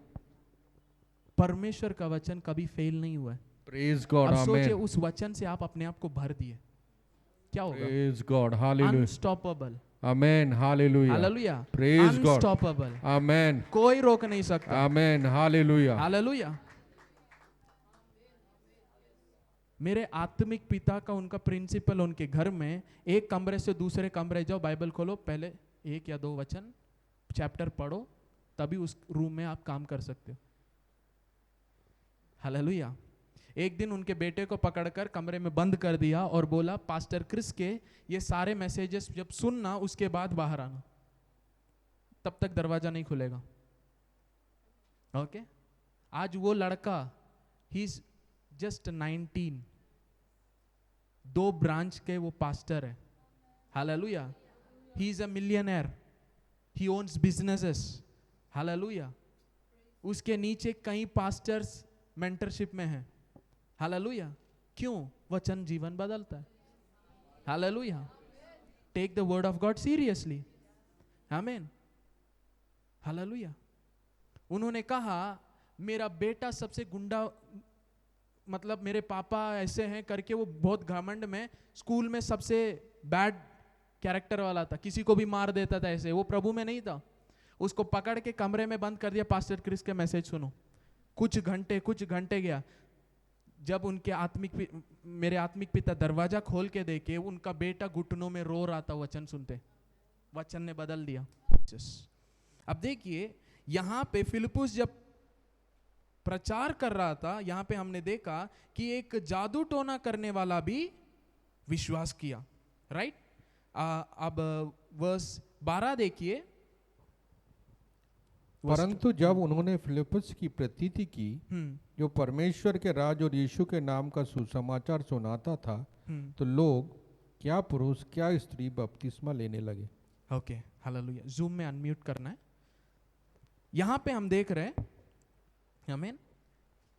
परमेश्वर का वचन कभी फेल नहीं हुआ है। Praise God. अब सोचिए, आमेन। उस वचन से आप अपने आप को भर दिए, क्या होगा? Praise God. Hallelujah. Unstoppable. Amen. Hallelujah. Hallelujah. Praise God. Unstoppable. Amen. कोई रोक नहीं सकता। Amen. Hallelujah. हालेलुया। मेरे आत्मिक पिता का उनका प्रिंसिपल उनके घर में, एक कमरे से दूसरे कमरे जाओ, बाइबल खोलो, पहले 1 या 2 वचन चैप्टर पढ़ो, तभी उस रूम में आप काम कर सकते हो। हालेलुया। एक दिन उनके बेटे को पकड़कर कमरे में बंद कर दिया और बोला, पास्टर क्रिस के ये सारे मैसेजेस जब सुनना उसके बाद बाहर आना, तब तक दरवाजा नहीं खुलेगा। ओके? आज वो लड़का, ही इज जस्ट 19, 2 ब्रांच के वो पास्टर है। Hallelujah. He is a millionaire, he owns businesses. Hallelujah. उसके नीचे कई पास्टर्स मेंटरशिप में हैं। हालेलुया। क्यों? वचन जीवन बदलता है। Hallelujah. Take the word of God seriously. Amen. Hallelujah. उन्होंने कहा, मेरा बेटा सबसे गुंडा, मतलब मेरे पापा ऐसे हैं करके, वो बहुत घमंड में स्कूल में सबसे बैड कैरेक्टर वाला था, किसी को भी मार देता था ऐसे, वो प्रभु में नहीं था। उसको पकड़ के कमरे में बंद कर दिया, पास्टर क्रिस के मैसेज सुनो। कुछ घंटे गया, जब उनके मेरे आत्मिक पिता दरवाजा खोल के देखे, उनका बेटा घुटनों में रो रहा था वचन सुनते। वचन ने बदल दिया। अब देखिए, यहां पे फिलिप्पुस जब प्रचार कर रहा था, यहां पे हमने देखा कि एक जादू टोना करने वाला भी विश्वास किया। राइट? अब वर्स 12 देखिए। परंतु जब उन्होंने फिलिप्पुस की प्रतीति की, जो परमेश्वर के राज और यीशु के नाम का सुसमाचार सुनाता था, तो लोग, क्या पुरुष क्या स्त्री, बपतिस्मा लेने लगे। ओके। हालेलुया। जूम में अनम्यूट करना है। यहां पे हम देख रहे हैं, आमीन,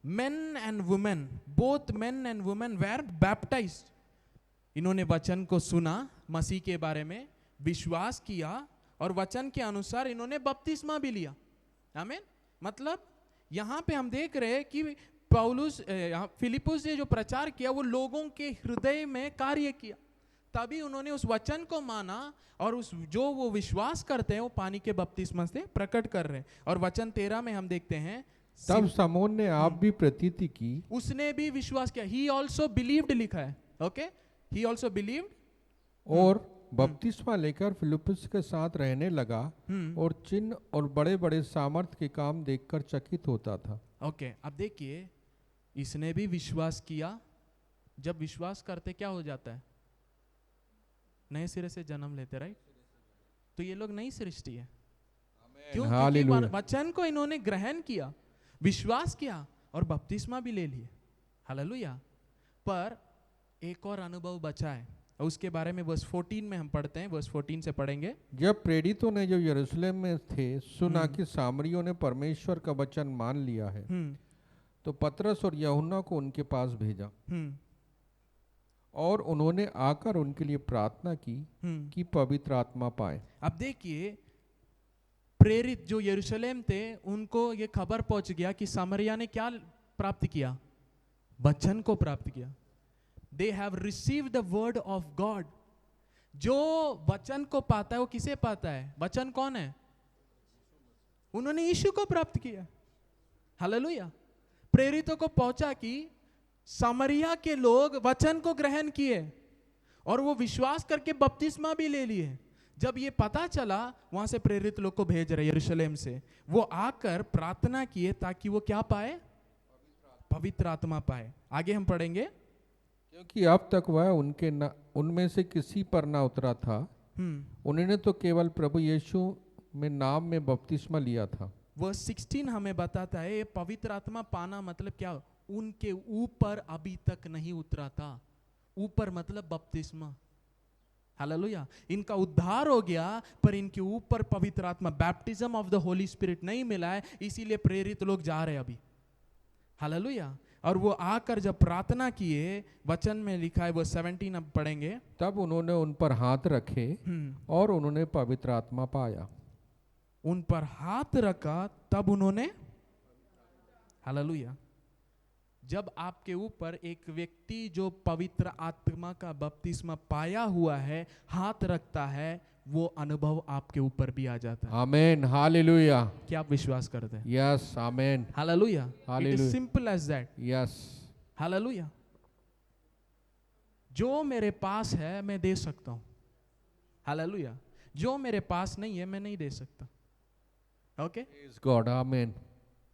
men and women, both men and women were baptized. इन्होंने वचन को सुना, मसीह के बारे में विश्वास किया, और वचन के अनुसार इन्होंने बपतिस्मा भी लिया। आमीन। मतलब यहां पे हम देख रहे हैं कि पौलुस, फिलिप्पुस ने जो प्रचार किया, वो लोगों के हृदय में कार्य किया, तभी उन्होंने उस वचन को माना, और उस जो वो विश्वास करते हैं वो पानी के बपतिस्मा से प्रकट कर रहे हैं। और वचन 13 में हम देखते हैं, तब समौन ने आप भी प्रतीति की, उसने भी विश्वास किया। ही ऑल्सो बिलीव्ड लिखा है। ओके? ही ऑल्सो बिलीव्ड, और बपतिस्मा लेकर फिलिप्पुस के साथ रहने लगा, और चिन्ह और बड़े बड़े सामर्थ्य के काम देखकर चकित होता था। ओके। अब देखिए, इसने भी विश्वास किया। जब विश्वास करते क्या हो जाता है? नए सिरे से जन्म लेते। राइट? तो ये लोग नई सृष्टि है। क्यों? क्योंकि वचन को इन्होंने ग्रहण किया, विश्वास किया, और बपतिस्मा भी ले लिए। हालेलुया। पर एक और अनुभव बचा है, और उसके बारे में वर्स 14 में हम पढ़ते हैं। वर्स 14 से पढ़ेंगे। जब प्रेरितों ने जो यरूशलेम में थे सुना कि सामरियों ने परमेश्वर का वचन मान लिया है, तो पतरस और यूहन्ना को उनके पास भेजा, और उन्होंने आकर उनके लिए प्रार्थना की कि पवित्र आत्मा पाए। अब देखिए, प्रेरित जो यरूशलेम थे, उनको ये खबर पहुंच गया कि सामरिया ने क्या प्राप्त किया? वचन को प्राप्त किया। They have received the word of God. जो वचन को पाता है वो किसे पाता है? वचन कौन है? उन्होंने यीशु को प्राप्त किया। हालेलुया। प्रेरितों को पहुंचा कि सामरिया के लोग वचन को ग्रहण किए, और वो विश्वास करके बपतिस्मा भी ले लिए। जब ये पता चला, वहां से प्रेरित लोग को भेज रहे यरूशलेम से, वो आकर प्रार्थना किए ताकि वो क्या पाए? पवित्र आत्मा पाए। आगे हम पढ़ेंगे। क्योंकि अब तक वह उनमें से किसी पर ना उतरा था, उन्होंने तो केवल प्रभु यीशु में नाम में बपतिस्मा लिया था। वर्स 16 हमें बताता है, पवित्र आत्मा पाना मतलब क्या? उनके ऊपर अभी तक नहीं उतरा था। ऊपर मतलब बपतिस्मा। हालेलुया। इनका उद्धार हो गया, पर इनके ऊपर पवित्र आत्मा, baptism of the holy spirit नहीं मिला है, इसीलिए प्रेरित लोग जा रहे अभी। हालेलुया। और वो आकर जब प्रार्थना किए, वचन में लिखा है, वो 17 अब पढ़ेंगे। तब उन्होंने उन पर हाथ रखे और उन्होंने पवित्र आत्मा पाया। उन पर हाथ रखा, तब उन्होंने, हालेलुया। जब आपके ऊपर एक व्यक्ति जो पवित्र आत्मा का बपतिस्मा पाया हुआ है हाथ रखता है, वो अनुभव आपके ऊपर भी आ जाता है। आमेन, हालेलुया, क्या आप विश्वास करते हैं? Yes, amen, hallelujah. It is hallelujah, simple as that. Yes, hallelujah. जो मेरे पास है मैं दे सकता हूं। हालेलुया। जो मेरे पास नहीं है मैं नहीं दे सकता। ओके, प्रेज गॉड, आमेन,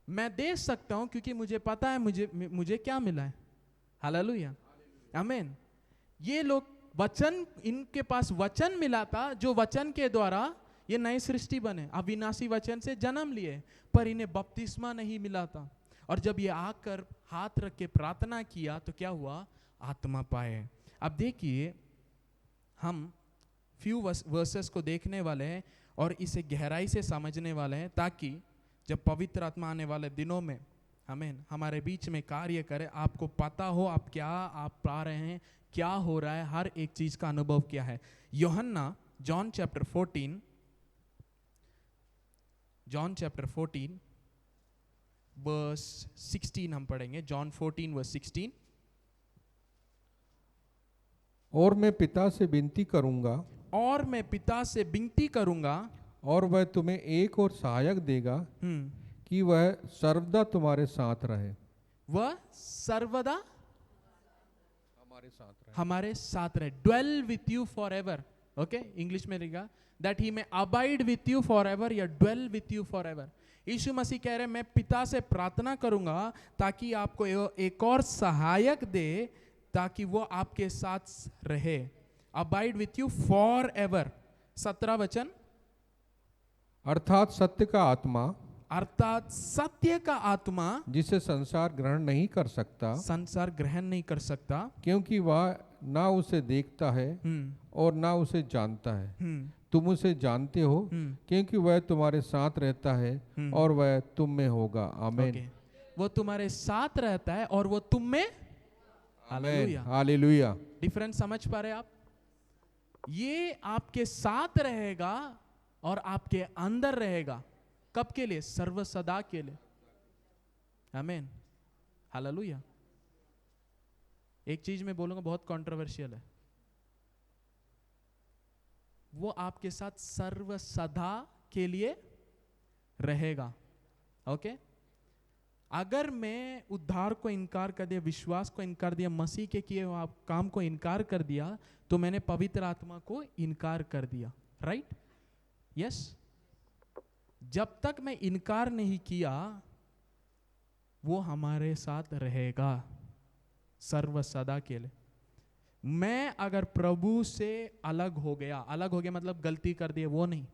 मैं दे सकता हूं क्योंकि मुझे पता है मुझे क्या मिला है। हालेलुया, आमीन। ये लोग वचन, इनके पास वचन मिला था, जो वचन के द्वारा ये नई सृष्टि बने, अविनाशी वचन से जन्म लिए, पर इन्हें बपतिस्मा नहीं मिला था। और जब ये आकर हाथ रख के प्रार्थना किया तो क्या हुआ? आत्मा पाए। अब देखिए, हम फ्यू वर्सेस को देखने वाले हैं और इसे गहराई से समझने वाले हैं, ताकि जब पवित्र आत्मा आने वाले दिनों में आमीन हमारे बीच में कार्य करे, आपको पता हो आप पा रहे हैं, क्या हो रहा है, हर एक चीज का अनुभव क्या है। यूहन्ना जॉन चैप्टर 14 वर्स 16 हम पढ़ेंगे। John 14 verse 16। और मैं पिता से विनती करूंगा, और मैं पिता से विनती करूंगा, और वह तुम्हें एक और सहायक देगा कि वह सर्वदा तुम्हारे साथ रहे। वह सर्वदा हमारे साथ रहे। Dwell with you for ever. Okay, English में लिखा that he may abide with you for ever या dwell with you for ever. Yeshu Masih कह रहे हैं मैं पिता से प्रार्थना करूंगा ताकि आपको एक और सहायक दे, ताकि वो आपके साथ रहे। Abide with you for ever. 17 वचन, अर्थात सत्य का आत्मा, अर्थात सत्य का आत्मा, जिसे संसार ग्रहण नहीं कर सकता, संसार ग्रहण नहीं कर सकता, क्योंकि वह ना उसे देखता है और ना उसे जानता है। तुम उसे जानते हो क्योंकि वह तुम्हारे साथ रहता है और वह तुम में होगा। आमीन। वो तुम्हारे साथ रहता है और वो तुम में। Hallelujah, hallelujah. डिफरेंस समझ पा रहे आप? ये आपके साथ रहेगा और आपके अंदर रहेगा। कब के लिए? सर्व सदा के लिए। आमीन, हालेलुया। एक चीज मैं बोलूंगा बहुत कंट्रोवर्शियल है, वो आपके साथ सर्व सदा के लिए रहेगा। ओके, अगर मैं उद्धार को इनकार कर दिया, विश्वास को इनकार दिया, मसीह के किए हुए काम को इनकार कर दिया, तो मैंने पवित्र आत्मा को इनकार कर दिया। राइट? यस। जब तक मैं इनकार नहीं किया, वो हमारे साथ रहेगा सर्व सदा के लिए। मैं अगर प्रभु से अलग हो गया मतलब गलती कर दी, वो नहीं,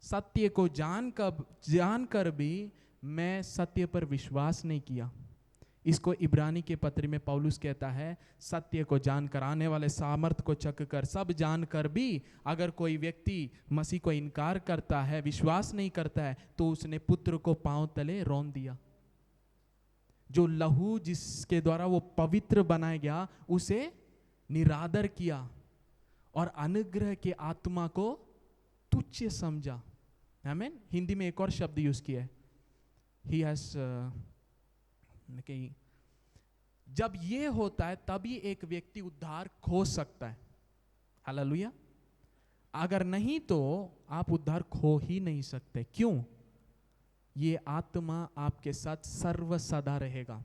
सत्य को जानकर भी मैं सत्य पर विश्वास नहीं किया। इसको इब्रानी के पत्र में पौलुस कहता है, सत्य को जानकर, आने वाले सामर्थ को चख कर, सब जानकर भी अगर कोई व्यक्ति मसीह को इनकार करता है, विश्वास नहीं करता है, तो उसने पुत्र को पांव तले रौंद दिया। जो लहू जिसके द्वारा वो पवित्र बनाया गया, उसे निरादर किया और अनुग्रह के आत्मा को तुच्छ समझा। आमीन। हिंदी में एक और शब्द यूज किया है, ही हैज। जब ये होता है तभी एक व्यक्ति उद्धार खो सकता है। हालेलुया। अगर नहीं तो आप उद्धार खो ही नहीं सकते। क्यों? ये आत्मा आपके साथ सर्व सदा रहेगा।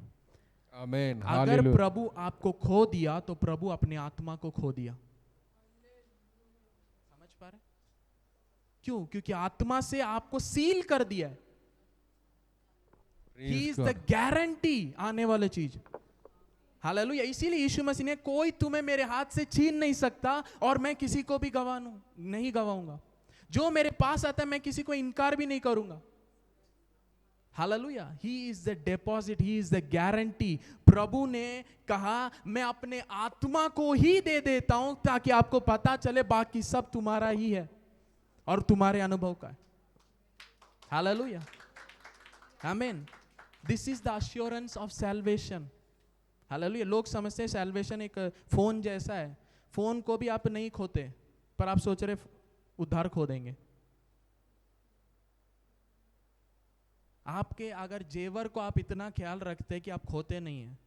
आमीन। अगर प्रभु आपको खो दिया तो प्रभु अपने आत्मा को खो दिया। समझ पा रहे? क्यों? क्योंकि आत्मा से आपको सील कर दिया है। He is the guarantee आने वाले चीज। हालेलुया। इसीलिए यीशु मसीह ने, कोई तुम्हें मेरे हाथ से छीन नहीं सकता और मैं किसी को भी नहीं गवाऊंगा। जो मेरे पास आता है मैं किसी को इनकार भी नहीं करूंगा। Hallelujah. He is the deposit, he is the guarantee। प्रभु ने कहा मैं अपने आत्मा को ही दे देता हूं ताकि आपको पता चले बाकी सब तुम्हारा ही है और तुम्हारे अनुभव का है। हालेलुया, आमीन। This is the assurance of salvation. Hallelujah. लोग समझते हैं सैल्वेशन एक फोन जैसा है। फोन को भी आप नहीं खोते, पर आप सोच रहे उद्धार खो देंगे। आपके अगर जेवर को आप इतना ख्याल रखते हैं कि आप खोते नहीं हैं,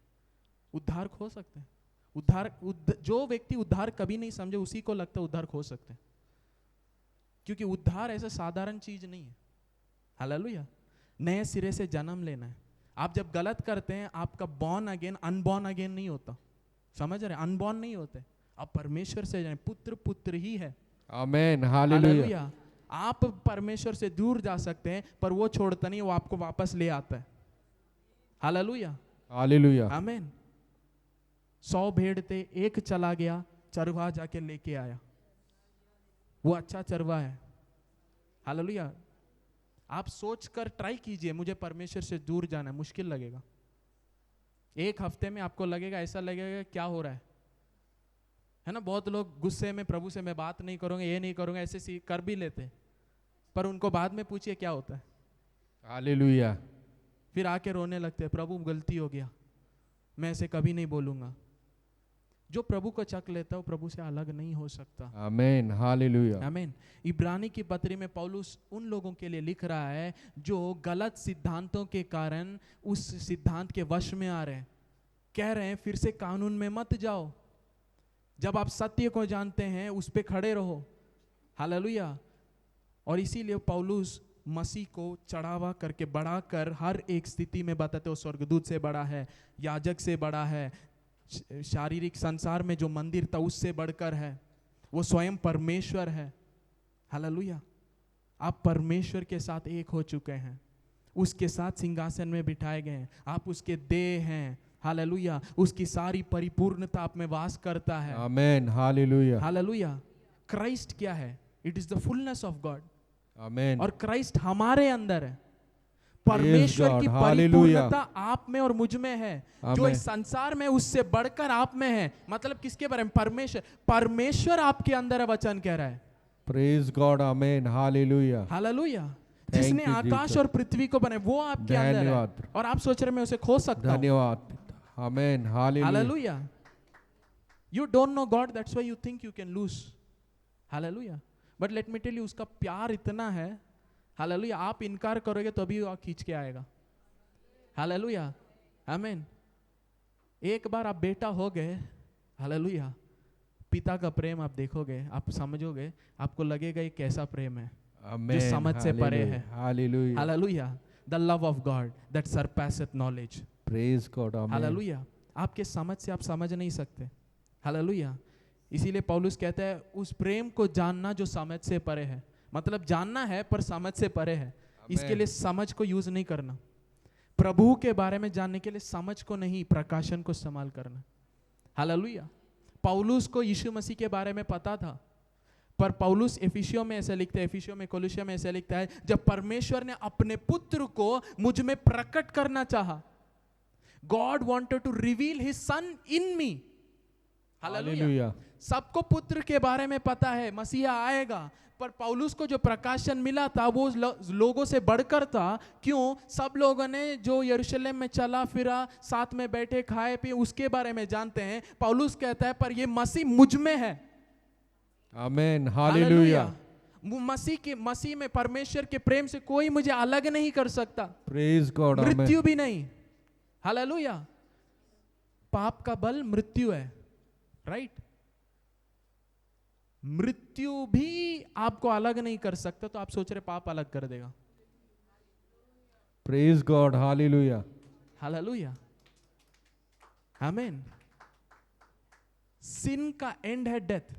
उद्धार खो सकते हैं। जो व्यक्ति उद्धार कभी नहीं समझे उसी को लगता है उद्धार खो सकते हैं, क्योंकि उद्धार ऐसा साधारण चीज नहीं है। हालेलुया। नए सिरे से जन्म लेना है। आप जब गलत करते हैं आपका बॉर्न अगेन अनबॉर्न अगेन नहीं होता, समझ रहे? अनबॉर्न नहीं होते, आप परमेश्वर से जाने पुत्र पुत्र ही है। Amen, hallelujah. आप परमेश्वर से दूर जा सकते हैं पर वो छोड़ता नहीं, वो आपको वापस ले आता है। Hallelujah, hallelujah. आमीन। 100 भेड़ थे, एक चला गया, चरवाहा जाके लेके आया, वो अच्छा चरवाहा है। हालेलुया। आप सोच कर ट्राई कीजिए मुझे परमेश्वर से दूर जाना है, मुश्किल लगेगा। एक हफ्ते में आपको लगेगा, ऐसा लगेगा क्या हो रहा है ना। बहुत लोग गुस्से में प्रभु से मैं बात नहीं करूंगा, ये नहीं करूंगा, ऐसे कर भी लेते, पर उनको बाद में पूछिए क्या होता है। हालेलुया। फिर आके रोने लगते हैं, प्रभु गलती हो गया, मैं ऐसे कभी नहीं बोलूंगा। जो प्रभु को चख लेता है वो प्रभु से अलग नहीं हो सकता। आमेन, हालेलुया। आमीन। इब्रानी की पत्री में पौलुस उन लोगों के लिए लिख रहा है जो गलत सिद्धांतों के कारण उस सिद्धांत के वश में आ रहे हैं। कह रहे हैं फिर से कानून में मत जाओ, जब आप सत्य को जानते हैं उस पे खड़े रहो। हालेलुया। और इसीलिए पौलुस मसीह को चढ़ावा करके बढ़ाकर हर एक स्थिति में बताते हो स्वर्गदूत से बड़ा है, याजक से बड़ा है, शारीरिक संसार में जो मंदिर था उससे बढ़कर है, वो स्वयं परमेश्वर है। हालेलुया। आप परमेश्वर के साथ एक हो चुके हैं, उसके साथ सिंहासन में बिठाए गए हैं, आप उसके देह हैं। हालेलुया। उसकी सारी परिपूर्णता आप में वास करता है। Amen, hallelujah. हालेलुया। क्राइस्ट क्या है? It is the fullness of God. Amen. और क्राइस्ट हमारे अंदर है। परमेश्वर की परिपूर्णता आप में और मुझ में है, जो इस संसार में उससे बढ़कर आप में है। मतलब किसके बारे में? परमेश्वर आपके अंदर है, वचन कह रहा है। Praise God, amen, hallelujah. Hallelujah. जिसने आकाश और पृथ्वी को बनाया वो आपके अंदर है, और आप सोच रहे मैं उसे खो सकता हूं। धन्यवाद। Amen, hallelujah. You don't know God, that's why you think you can lose. Hallelujah. But let me tell you, उसका प्यार इतना है। हालेलुया। आप इनकार करोगे तो अभी वो खींच के आएगा। हालेलुया, आमीन। एक बार आप बेटा हो गए, हालेलुया, पिता का प्रेम आप देखोगे, आप समझोगे, आपको लगेगा ये कैसा प्रेम है जो समझ से परे है। Hallelujah. Hallelujah. The love of God that surpasseth knowledge. Praise God, amen. Hallelujah. आपके समझ से आप समझ नहीं सकते। हालेलुया। इसीलिए पौलुस कहता है उस प्रेम को जानना जो समझ से परे है। मतलब जानना है पर समझ से परे है। इसके लिए समझ को यूज नहीं करना। प्रभु के बारे में जानने के लिए समझ को नहीं, प्रकाशन को इस्तेमाल करना। हालेलुया। पौलुस को यीशु मसीह के बारे में पता था, पर पौलुस एफिसियों में ऐसे लिखता है, एफिसियों में, कोलोसिया में ऐसे लिखता है, जब परमेश्वर ने अपने पुत्र को मुझ में प्रकट करना चाहा, God wanted to reveal his son in me. Hallelujah. सबको पुत्र के बारे में पता है, मसीहा आएगा, पर पौलुस को जो प्रकाशन मिला था वो लोगों से बढ़कर था। क्यों? सब लोगों ने जो यरूशलेम में चला फिरा, साथ में बैठे, खाए पिए, उसके बारे में जानते हैं। पौलुस कहता है पर ये मसीह मुझ में है। Amen, hallelujah. मसीह में परमेश्वर के प्रेम से कोई मुझे अलग नहीं कर सकता। प्रेज गॉड, आमेन। मृत्यु भी नहीं। हालेलुया। पाप का बल मृत्यु है, राइट? मृत्यु भी आपको अलग नहीं कर सकता, तो आप सोच रहे पाप अलग कर देगा। Praise God, hallelujah. हालेलुया, आमीन। सिन का एंड है डेथ,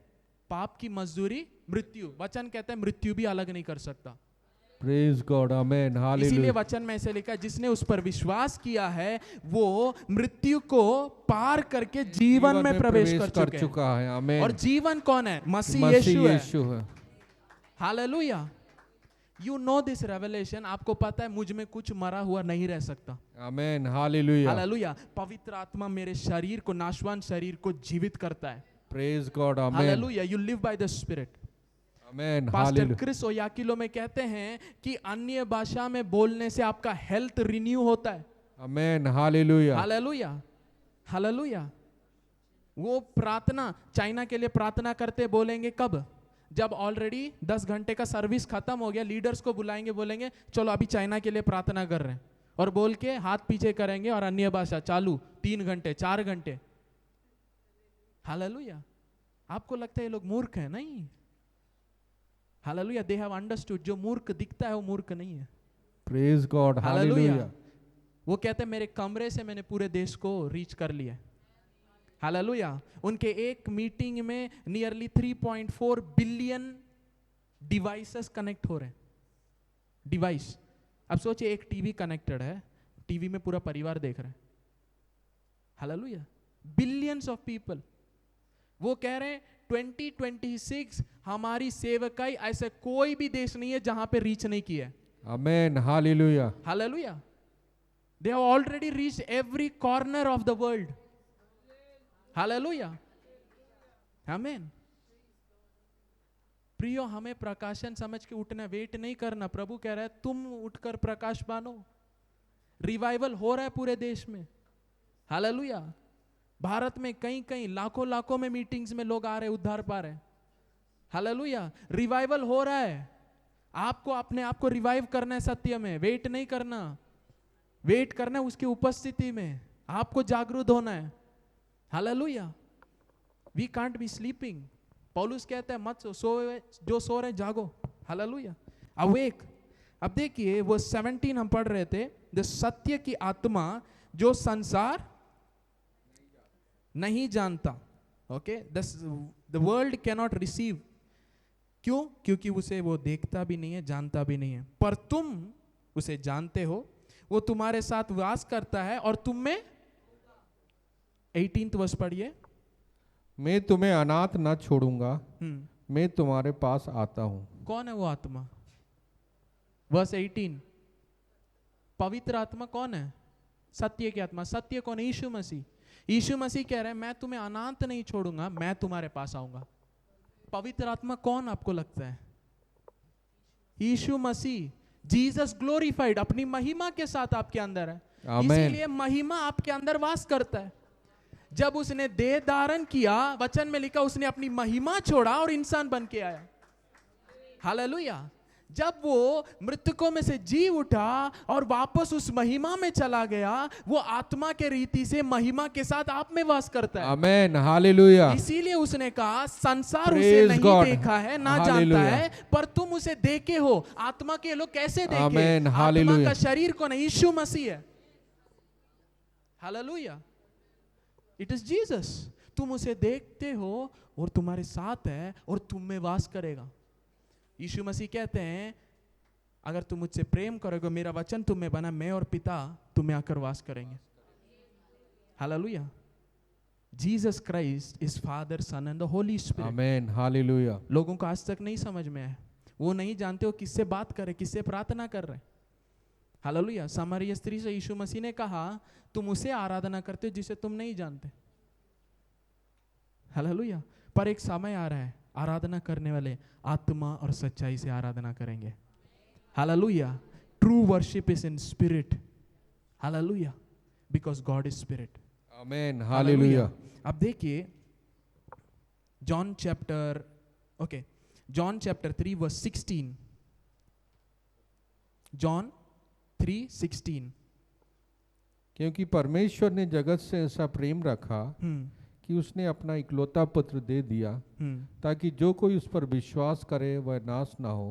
पाप की मजदूरी मृत्यु। वचन कहता है मृत्यु भी अलग नहीं कर सकता। Praise God, amen, hallelujah. इसीलिए वचन में ऐसे लिखा है, जिसने उस पर विश्वास किया है वो मृत्यु को पार करके जीवन में प्रवेश कर चुका है। आमेन। और जीवन कौन है? मसीह यीशु है। Hallelujah. You know this revelation. आपको पता है मुझ में कुछ मरा हुआ नहीं रह सकता। आमेन, हालेलुया। हालेलुया। पवित्र आत्मा मेरे शरीर को, नाशवान शरीर को जीवित करता है। Praise God, amen. Hallelujah. You live by the spirit. Amen, pastor Chris Oyakhilome में कहते हैं कि अन्य भाषा में बोलने से आपका हेल्थ रिन्यू होता है। Amen, hallelujah. Hallelujah, hallelujah. वो प्रार्थना, चाइना के लिए प्रार्थना करते बोलेंगे कब? जब ऑलरेडी 10 घंटे का सर्विस खत्म हो गया, लीडर्स को बुलाएंगे, बोलेंगे चलो अभी चाइना के लिए प्रार्थना कर रहे हैं, और बोल के हाथ पीछे करेंगे और अन्य भाषा चालू 3 घंटे 4 घंटे। हालेलुया। आपको लगता है ये लोग मूर्ख है? नहीं। हालेलुया। They have understood. जो मूर्ख दिखता है वो मूर्ख नहीं है। Praise God, hallelujah. वो कहते हैं मेरे कमरे से मैंने पूरे देश को रीच कर लिया। हालेलुया। उनके एक मीटिंग में नियरली 3.4 बिलियन डिवाइसेस कनेक्ट हो रहे हैं। डिवाइस। अब सोचिए एक टीवी कनेक्टेड है, टीवी में पूरा परिवार देख रहे हैं। हालेलुया। Billions of people. वो कह रहे हैं 2026 हमारी सेवकाई ऐसे कोई भी देश नहीं है जहां पे रीच नहीं किया है। Amen, hallelujah. Hallelujah. They have already reached every corner of the world. Hallelujah. Amen. प्रियो, हमें प्रकाशन समझ के उठना, वेट नहीं करना। प्रभु कह रहा है तुम उठकर प्रकाश बानो। रिवाइवल हो रहा है पूरे देश में। हालेलुया। भारत में कई कई लाखों लाखों में मीटिंग्स में लोग आ रहे, उद्धार पा रहे। हालेलुया। रिवाइवल हो रहा है। आपको अपने आप को रिवाइव करना है सत्य में, वेट नहीं करना। वेट करना है उसकी उपस्थिति में, आपको जागरूक होना है। Hallelujah. We can't be sleeping. पौलुस कहता है मत सो, जो सो रहे जागो। हालेलुया। अवेक। अब देखिए वो 17 हम पढ़ रहे थे, द सत्य की आत्मा जो संसार नहीं जानता। Okay, the world cannot receive. क्यों? क्योंकि उसे वो देखता भी नहीं है, जानता भी नहीं है। पर तुम उसे जानते हो, वो तुम्हारे साथ वास करता है और तुम में। 18th वर्ष पढ़िए। मैं तुम्हें अनाथ न छोड़ूंगा, मैं तुम्हारे पास आता हूं। कौन है वो आत्मा? वर्स 18। पवित्र आत्मा कौन है? सत्य की आत्मा। सत्य कौन है? यीशु मसीह। यीशु मसीह कह रहे हैं मैं तुम्हें अनाथ नहीं छोड़ूंगा, मैं तुम्हारे पास आऊंगा। पवित्र आत्मा कौन आपको लगता है? यीशु मसीह। जीसस ग्लोरीफाइड, अपनी महिमा के साथ आपके अंदर है। इसीलिए महिमा आपके अंदर वास करता है। जब उसने देह धारण किया, वचन में लिखा उसने अपनी महिमा छोड़ा और इंसान बन के आया। हालेलुया। जब वो मृतकों में से जी उठा और वापस उस महिमा में चला गया, वो आत्मा के रीति से महिमा के साथ आप में वास करता है। Amen, hallelujah. इसीलिए उसने कहा संसार उसे नहीं देखा है, ना जानता है, पर तुम उसे देखे हो। आत्मा के लोग कैसे देखे? आमेन, आत्मा हालेलुया। का शरीर कौन है? यीशु मसीह है। हालेलुया। It is Jesus. तुम उसे देखते हो और तुम्हारे साथ है और तुम में वास करेगा। यीशु मसीह कहते हैं अगर तुम मुझसे प्रेम करोगे, मेरा वचन तुम में बना, मैं और पिता तुम में आकर वास करेंगे। Hallelujah. Jesus Christ is father, son and the holy spirit. Amen, hallelujah. लोगों को आज तक नहीं समझ में है, वो नहीं जानते हो किससे बात कर रहे, किससे प्रार्थना कर रहे। हालेलुया। सामरिया स्त्री से यीशु मसीह ने कहा तुम उसे आराधना करते हो जिसे तुम नहीं जानते। हालेलुया। पर एक समय आ रहा है, आराधना करने वाले आत्मा और सच्चाई से आराधना करेंगे। Hallelujah. True worship is in spirit. Hallelujah. Because God is spirit. Amen, hallelujah. अब देखिए जॉन चैप्टर 3 वर्स 16। जॉन 3:16। क्योंकि परमेश्वर ने जगत से ऐसा प्रेम रखा कि उसने अपना इकलौता पुत्र दे दिया, ताकि जो कोई उस पर विश्वास करे वह नाश ना हो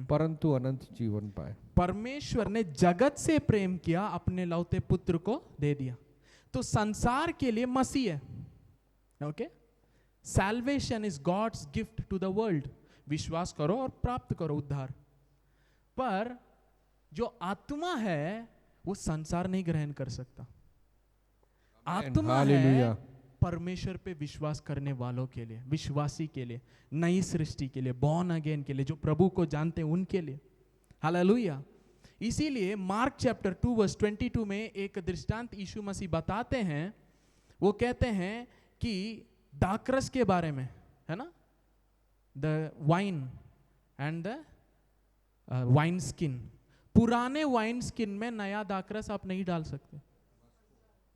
परंतु अनंत जीवन पाए। परमेश्वर ने जगत से प्रेम किया, अपने लौते पुत्र को दे दिया। तो संसार के लिए मसीह है। Okay, salvation is God's gift to the world. विश्वास करो और प्राप्त करो उद्धार। पर जो आत्मा है वो संसार नहीं ग्रहण कर सकता। आत्मा है परमेश्वर पे विश्वास करने वालों के लिए, विश्वासी के लिए, नई सृष्टि के लिए, बॉर्न अगेन के लिए, जो प्रभु को जानते हैं उनके लिए। हालेलुया। इसीलिए मार्क चैप्टर 2 वर्स 22 में एक दृष्टांत यीशु मसीह बताते हैं। वो कहते हैं कि दाखरस के बारे में, है ना, the wine and the wine skin. पुराने वाइन स्किन में नया दाखरस आप नहीं डाल सकते।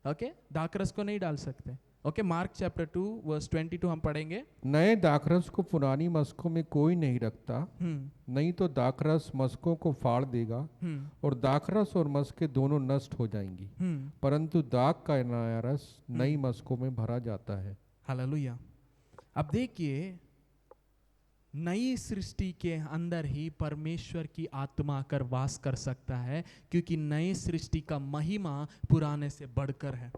ओके, दाखरस को नहीं डाल सकते। ओके, मार्क चैप्टर 2 वर्स 22 हम पढ़ेंगे। नए दाखरस को पुरानी मस्कों में कोई नहीं रखता, नहीं तो दाखरस मस्कों को फाड़ देगा और दाखरस और मस्कें दोनों नष्ट हो जाएंगी, परंतु दाख का नया रस नई मस्कों में भरा जाता है। हालेलुया। अब देखिए, नई सृष्टि के अंदर ही परमेश्वर की आत्मा आकर वास कर सकता है, क्योंकि नई सृष्टि का महिमा पुराने से बढ़कर है।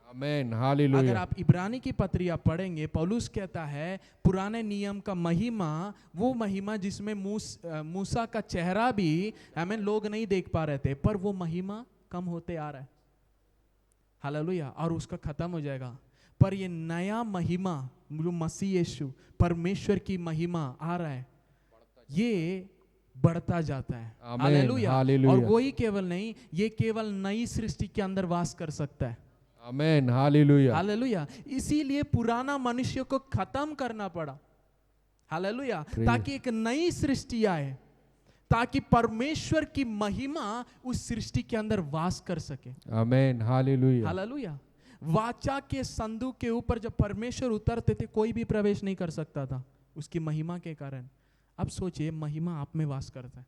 आमीन, हालेलुया। अगर आप इब्रानी की पत्री आप पढ़ेंगे, पौलुस कहता है पुराने नियम का महिमा, वो महिमा जिसमें मूसा का चेहरा भी आमीन लोग नहीं देख पा रहे थे, पर वो महिमा कम होते आ रहा है। हालेलुया। और उसका खत्म हो जाएगा, पर ये नया महिमा जो मसीह यीशु परमेश्वर की महिमा आ रहा है, ये बढ़ता जाता है। हालेलुया। और वही केवल नहीं, ये केवल नई सृष्टि के अंदर वास कर सकता है। आमीन, हालेलुया, हालेलुया। इसीलिए पुराना मनुष्य को खत्म करना पड़ा। हालेलुया। ताकि एक नई सृष्टि आए, ताकि परमेश्वर की महिमा उस सृष्टि के अंदर वास कर सके। आमीन, हालेलुया, हालेलुया। वाचा के संदूक के ऊपर जब परमेश्वर उतरते थे, कोई भी प्रवेश नहीं कर सकता था उसकी महिमा के कारण। अब सोचिए, महिमा आप में वास करता है।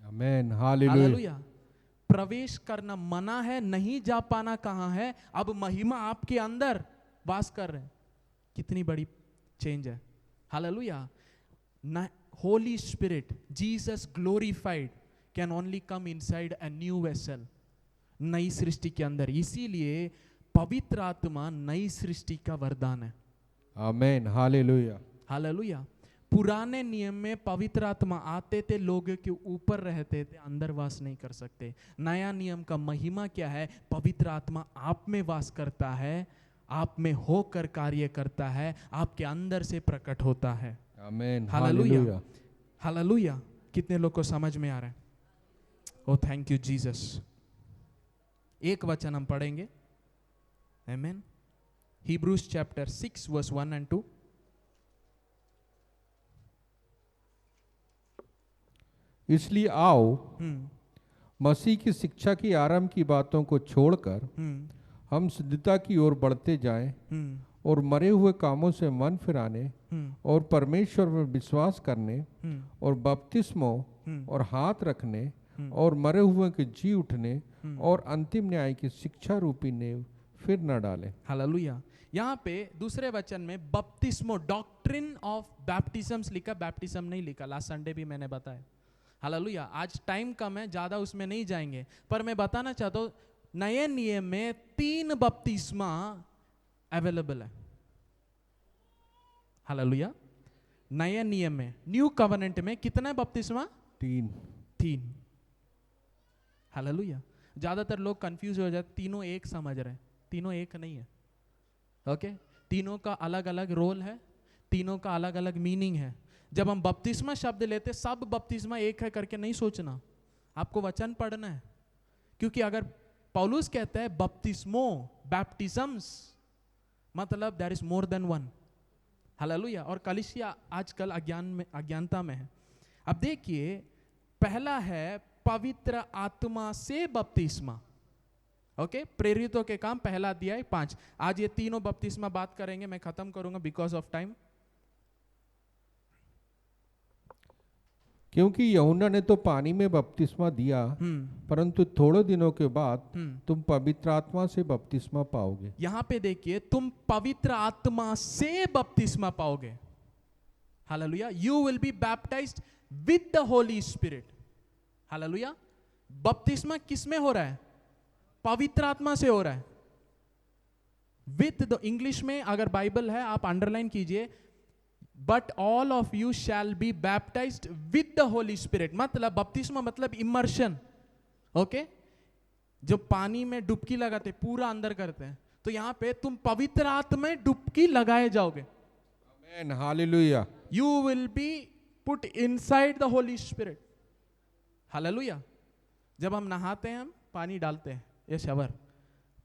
आमीन, हालेलुया। हालेलुया। प्रवेश करना मना है, नहीं जा पाना कहां है, अब महिमा आपके अंदर वास कर रहे हैं। कितनी बड़ी चेंज है। Hallelujah. Holi spirit, Jesus glorified, can only come inside a new vessel, नई सृष्टि के अंदर। इसीलिए पवित्र आत्मा नई सृष्टि का वरदान है। आमीन, हालेलुया, हालेलुया। पुराने नियम में पवित्र आत्मा आते थे, लोगों के ऊपर रहते थे, अंदर वास नहीं कर सकते। नया नियम का महिमा क्या है? पवित्र आत्मा आप में वास करता है, आप में होकर कार्य करता है, आपके अंदर से प्रकट होता है। आमीन, हालेलुया, हालेलुया। कितने लोग को समझ में आ रहा है? ओ थैंक यू जीसस। एक वचन हम पढ़ेंगे, आमीन। Hebrews chapter 6 verse 1 and 2। इसलिए आओ मसीह की शिक्षा की आरंभ की बातों को छोड़कर हम सिद्धता की ओर बढ़ते जाएं और मरे हुए कामों से मन फिराने और परमेश्वर में विश्वास करने और बपतिस्मों और हाथ रखने और मरे हुए के जी उठने और अंतिम न्याय की शिक्षा रूपी नेव फिर न डालें। हालेलुया। यहाँ पे दूसरे वचन में बपतिस्मो, डॉक्ट्रिन ऑफ बैप्टिज्म्स लिखा, बैप्टिज्म नहीं लिखा। लास्ट संडे भी मैंने बताया। हालेलुया। आज टाइम कम है, ज्यादा उसमें नहीं जाएंगे, पर मैं बताना चाहता हूं नए नियम में 3 बपतिस्मा अवेलेबल है। हालेलुया। नए नियम में, न्यू कवेनेंट में कितना बपतिस्मा? 3। हालेलुया। ज्यादातर लोग कंफ्यूज हो जाते, तीनों एक समझ रहे हैं, तीनों एक नहीं है। ओके, तीनों का अलग अलग रोल है, तीनों का अलग अलग मीनिंग है। जब हम बपतिस्मा शब्द लेते, सब बपतिस्मा एक है करके नहीं सोचना, आपको वचन पढ़ना है। क्योंकि अगर पौलुस कहता है बपतिस्मो, बैप्टिज्म्स, मतलब there is more than one. Hallelujah. और कलीसिया आजकल अज्ञानता में है। अब देखिए, पहला है पवित्र आत्मा से बपतिस्मा। ओके, प्रेरितों के काम पहला अध्याय 5। आज ये तीनों बपतिस्मा बात करेंगे, मैं खत्म करूंगा बिकॉज ऑफ टाइम। क्योंकि यूहन्ना ने तो पानी में बपतिस्मा दिया, परंतु थोड़े दिनों के बाद तुम पवित्र आत्मा से बपतिस्मा पाओगे। यहां पे देखिए, तुम पवित्र आत्मा से बपतिस्मा पाओगे। Hallelujah. You will be baptised with the holy spirit. Hallelujah. बपतिस्मा किसमें हो रहा है? पवित्र आत्मा से हो रहा है। विद द, इंग्लिश में अगर बाइबल है आप अंडरलाइन कीजिए, but all of you shall be baptised with the holy spirit. मतलब बपतिस्मा मतलब इमर्शन। ओके, जो पानी में डुबकी लगाते पूरा अंदर करते हैं, तो यहां पे तुम पवित्र आत्मा में डुबकी लगाए जाओगे। आमीन, hallelujah. You will be put inside the holy spirit. Hallelujah. जब हम नहाते हैं, हम पानी डालते हैं, ये शवर,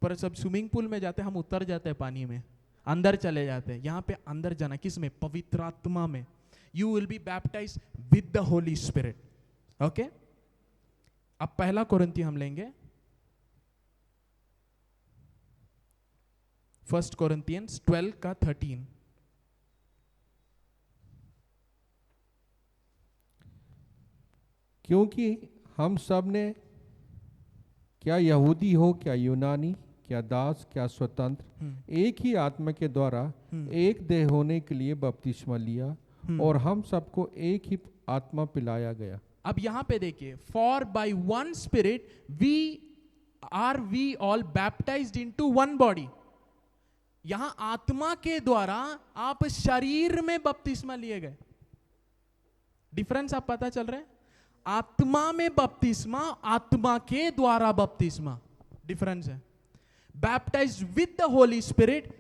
पर सब स्विमिंग पूल में जाते हैं, हम उतर जाते हैं पानी में, अंदर चले जाते हैं। यहां पे अंदर जाना किसमें? पवित्र आत्मा में। You will be baptised with the holy spirit. Okay, अब पहला कोरिन्थी हम लेंगे, 1 Corinthians 12 का 13। क्योंकि हम सब ने, क्या यहूदी हो क्या यूनानी, क्या दास क्या स्वतंत्र, एक ही आत्मा के द्वारा एक देह होने के लिए बपतिस्मा लिया और हम सबको एक ही आत्मा पिलाया गया। अब यहां पे देखिए, for by one spirit we all baptized into one body. यहां आत्मा के द्वारा आप शरीर में बपतिस्मा लिए गए। डिफरेंस आप पता चल रहे हैं? आत्मा में बपतिस्मा, आत्मा के द्वारा बपतिस्मा, डिफरेंस है। Baptised with the holy spirit,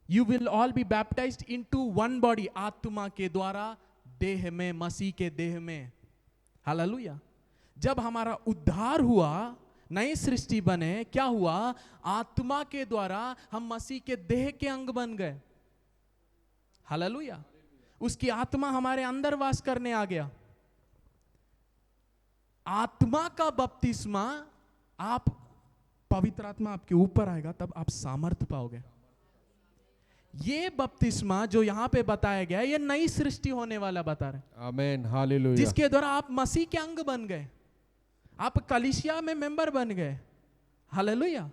you will all B baptised into one body, आत्मा के द्वारा देह में, मसीह के देह में। हालेलुया। जब हमारा उद्धार हुआ, नई सृष्टि बने, क्या हुआ? आत्मा के द्वारा हम मसीह के देह के अंग बन गए। हालेलुया। उसकी आत्मा हमारे अंदर वास करने आ गया। आत्मा का बपतिस्मा, आप पवित्र आत्मा आपके ऊपर आएगा तब आप सामर्थ्य पाओगे। ये बपतिस्मा जो यहां पे बताया गया है, ये नई सृष्टि होने वाला बता रहे। आमेन, हालेलुया। जिसके द्वारा आप मसीह के अंग बन गए, आप कलीसिया में मेंबर बन गए। हालेलुया।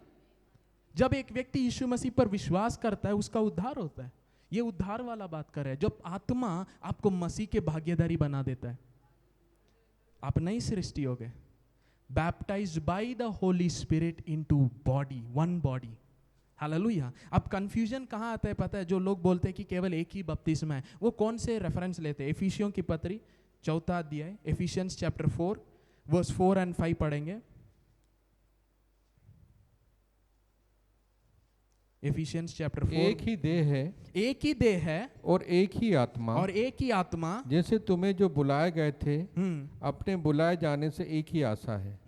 जब एक व्यक्ति यीशु मसीह पर विश्वास करता है, उसका उद्धार होता है। ये उद्धार वाला बात कर रहे हैं, जब आत्मा आपको मसीह के भागीदारी बना देता है, आप नई सृष्टि हो गए। Baptised by the holy spirit into body, one body. Hallelujah. अब कंफ्यूजन कहां आता है पता है? जो लोग बोलते हैं कि केवल एक ही बपतिस्मा है, वो कौन से रेफरेंस लेते हैं? एफिसियों की पत्री 4 अध्याय, एफिशियंस चैप्टर 4 वर्स 4 और 5 पढ़ेंगे। Efficiency chapter 4। एक ही देह है, एक ही देह है और एक ही आत्मा, और एक ही आत्मा, जैसे तुम्हें जो बुलाए गए थे अपने बुलाए जाने से एक ही आशा है।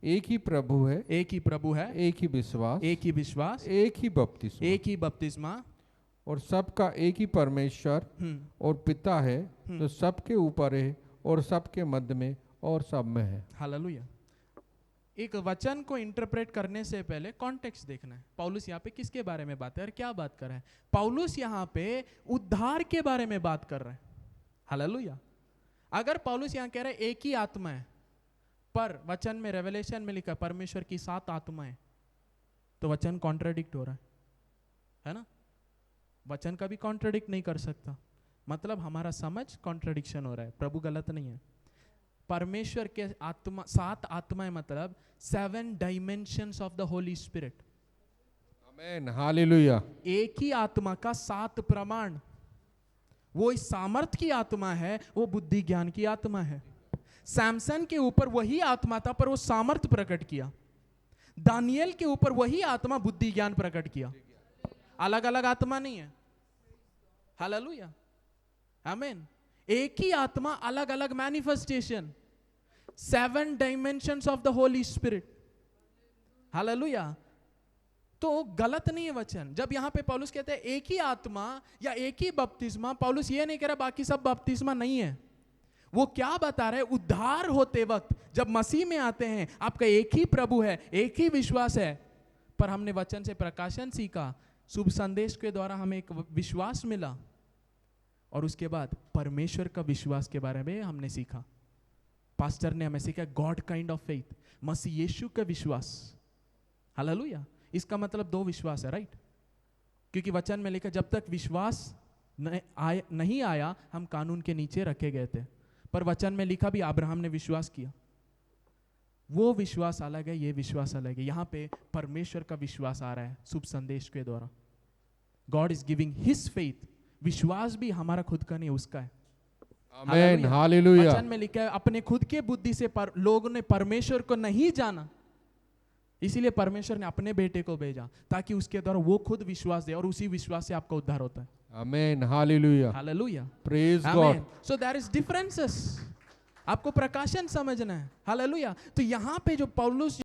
एक ही प्रभु है, एक ही प्रभु है, एक ही विश्वास, एक ही विश्वास, एक ही बपतिस्मा, एक ही बपतिस्मा, और सबका एक ही परमेश्वर और पिता है, जो सबके ऊपर है और सबके मध्य में और सब में है। हालेलुया। एक वचन को इंटरप्रेट करने से पहले कॉन्टेक्स्ट देखना है। पौलुस यहाँ पे किसके बारे में बात है और क्या बात कर रहा है? पौलुस यहाँ पे उद्धार के बारे में बात कर रहा है। हालेलुया। अगर पौलुस यहाँ कह रहा है एक ही आत्मा है, पर वचन में, रेवलेशन में लिखा परमेश्वर की 7 आत्माएं, तो वचन कॉन्ट्राडिक्ट हो रहा है ना? वचन कभी कॉन्ट्राडिक्ट नहीं कर सकता, मतलब हमारा समझ कॉन्ट्राडिक्शन हो रहा है। प्रभु गलत नहीं है। परमेश्वर के आत्मा, 7 आत्माएं, मतलब 7 dimensions of the holy spirit. Amen, hallelujah. एक ही आत्मा का 7 प्रमाण। वो इस सामर्थ की आत्मा है, वो बुद्धि ज्ञान की आत्मा है। सैमसन के ऊपर वही आत्मा था, पर वो सामर्थ प्रकट किया। दानियल के ऊपर वही आत्मा बुद्धि ज्ञान प्रकट किया। अलग अलग आत्मा नहीं है। हालेलुया, आमीन। एक ही आत्मा, अलग अलग manifestation. 7 dimensions of the holy spirit. Hallelujah. तो गलत नहीं है वचन। जब यहां पे पौलुस कहते हैं एक ही आत्मा या एक ही बपतिस्मा, पौलुस ये नहीं कह रहा बाकी सब बपतिस्मा नहीं है। वो क्या बता रहे? उद्धार होते वक्त जब मसीह में आते हैं, आपका एक ही प्रभु है, एक ही विश्वास है। पर हमने वचन से प्रकाशन सीखा, शुभ संदेश के द्वारा हमें एक विश्वास मिला, और उसके बाद परमेश्वर का विश्वास के बारे में हमने सीखा। पास्टर ने हमें सीखा गॉड काइंड ऑफ फेथ, मसीह यीशु का विश्वास। हालेलुया। इसका मतलब 2 विश्वास है, राइट? क्योंकि वचन में लिखा जब तक विश्वास नहीं आया हम कानून के नीचे रखे गए थे। पर वचन में लिखा भी अब्राहम ने विश्वास किया। वो विश्वास अलग है, ये विश्वास अलग है। यहां पे परमेश्वर का विश्वास आ रहा है शुभ संदेश के द्वारा। God is giving his faith. विश्वास भी हमारा खुद का नहीं, उसका है। Amen, hallelujah. वचन में लिखा है अपने खुद के बुद्धि से लोगों ने परमेश्वर को नहीं जाना, इसीलिए परमेश्वर ने अपने बेटे को भेजा ताकि उसके द्वारा वो खुद विश्वास दे, और उसी विश्वास से आपका उद्धार होता है। Amen, hallelujah, hallelujah, praise God. So there is differences. आपको प्रकाशन समझना है। हालेलुया। तो यहां पे जो पौलुस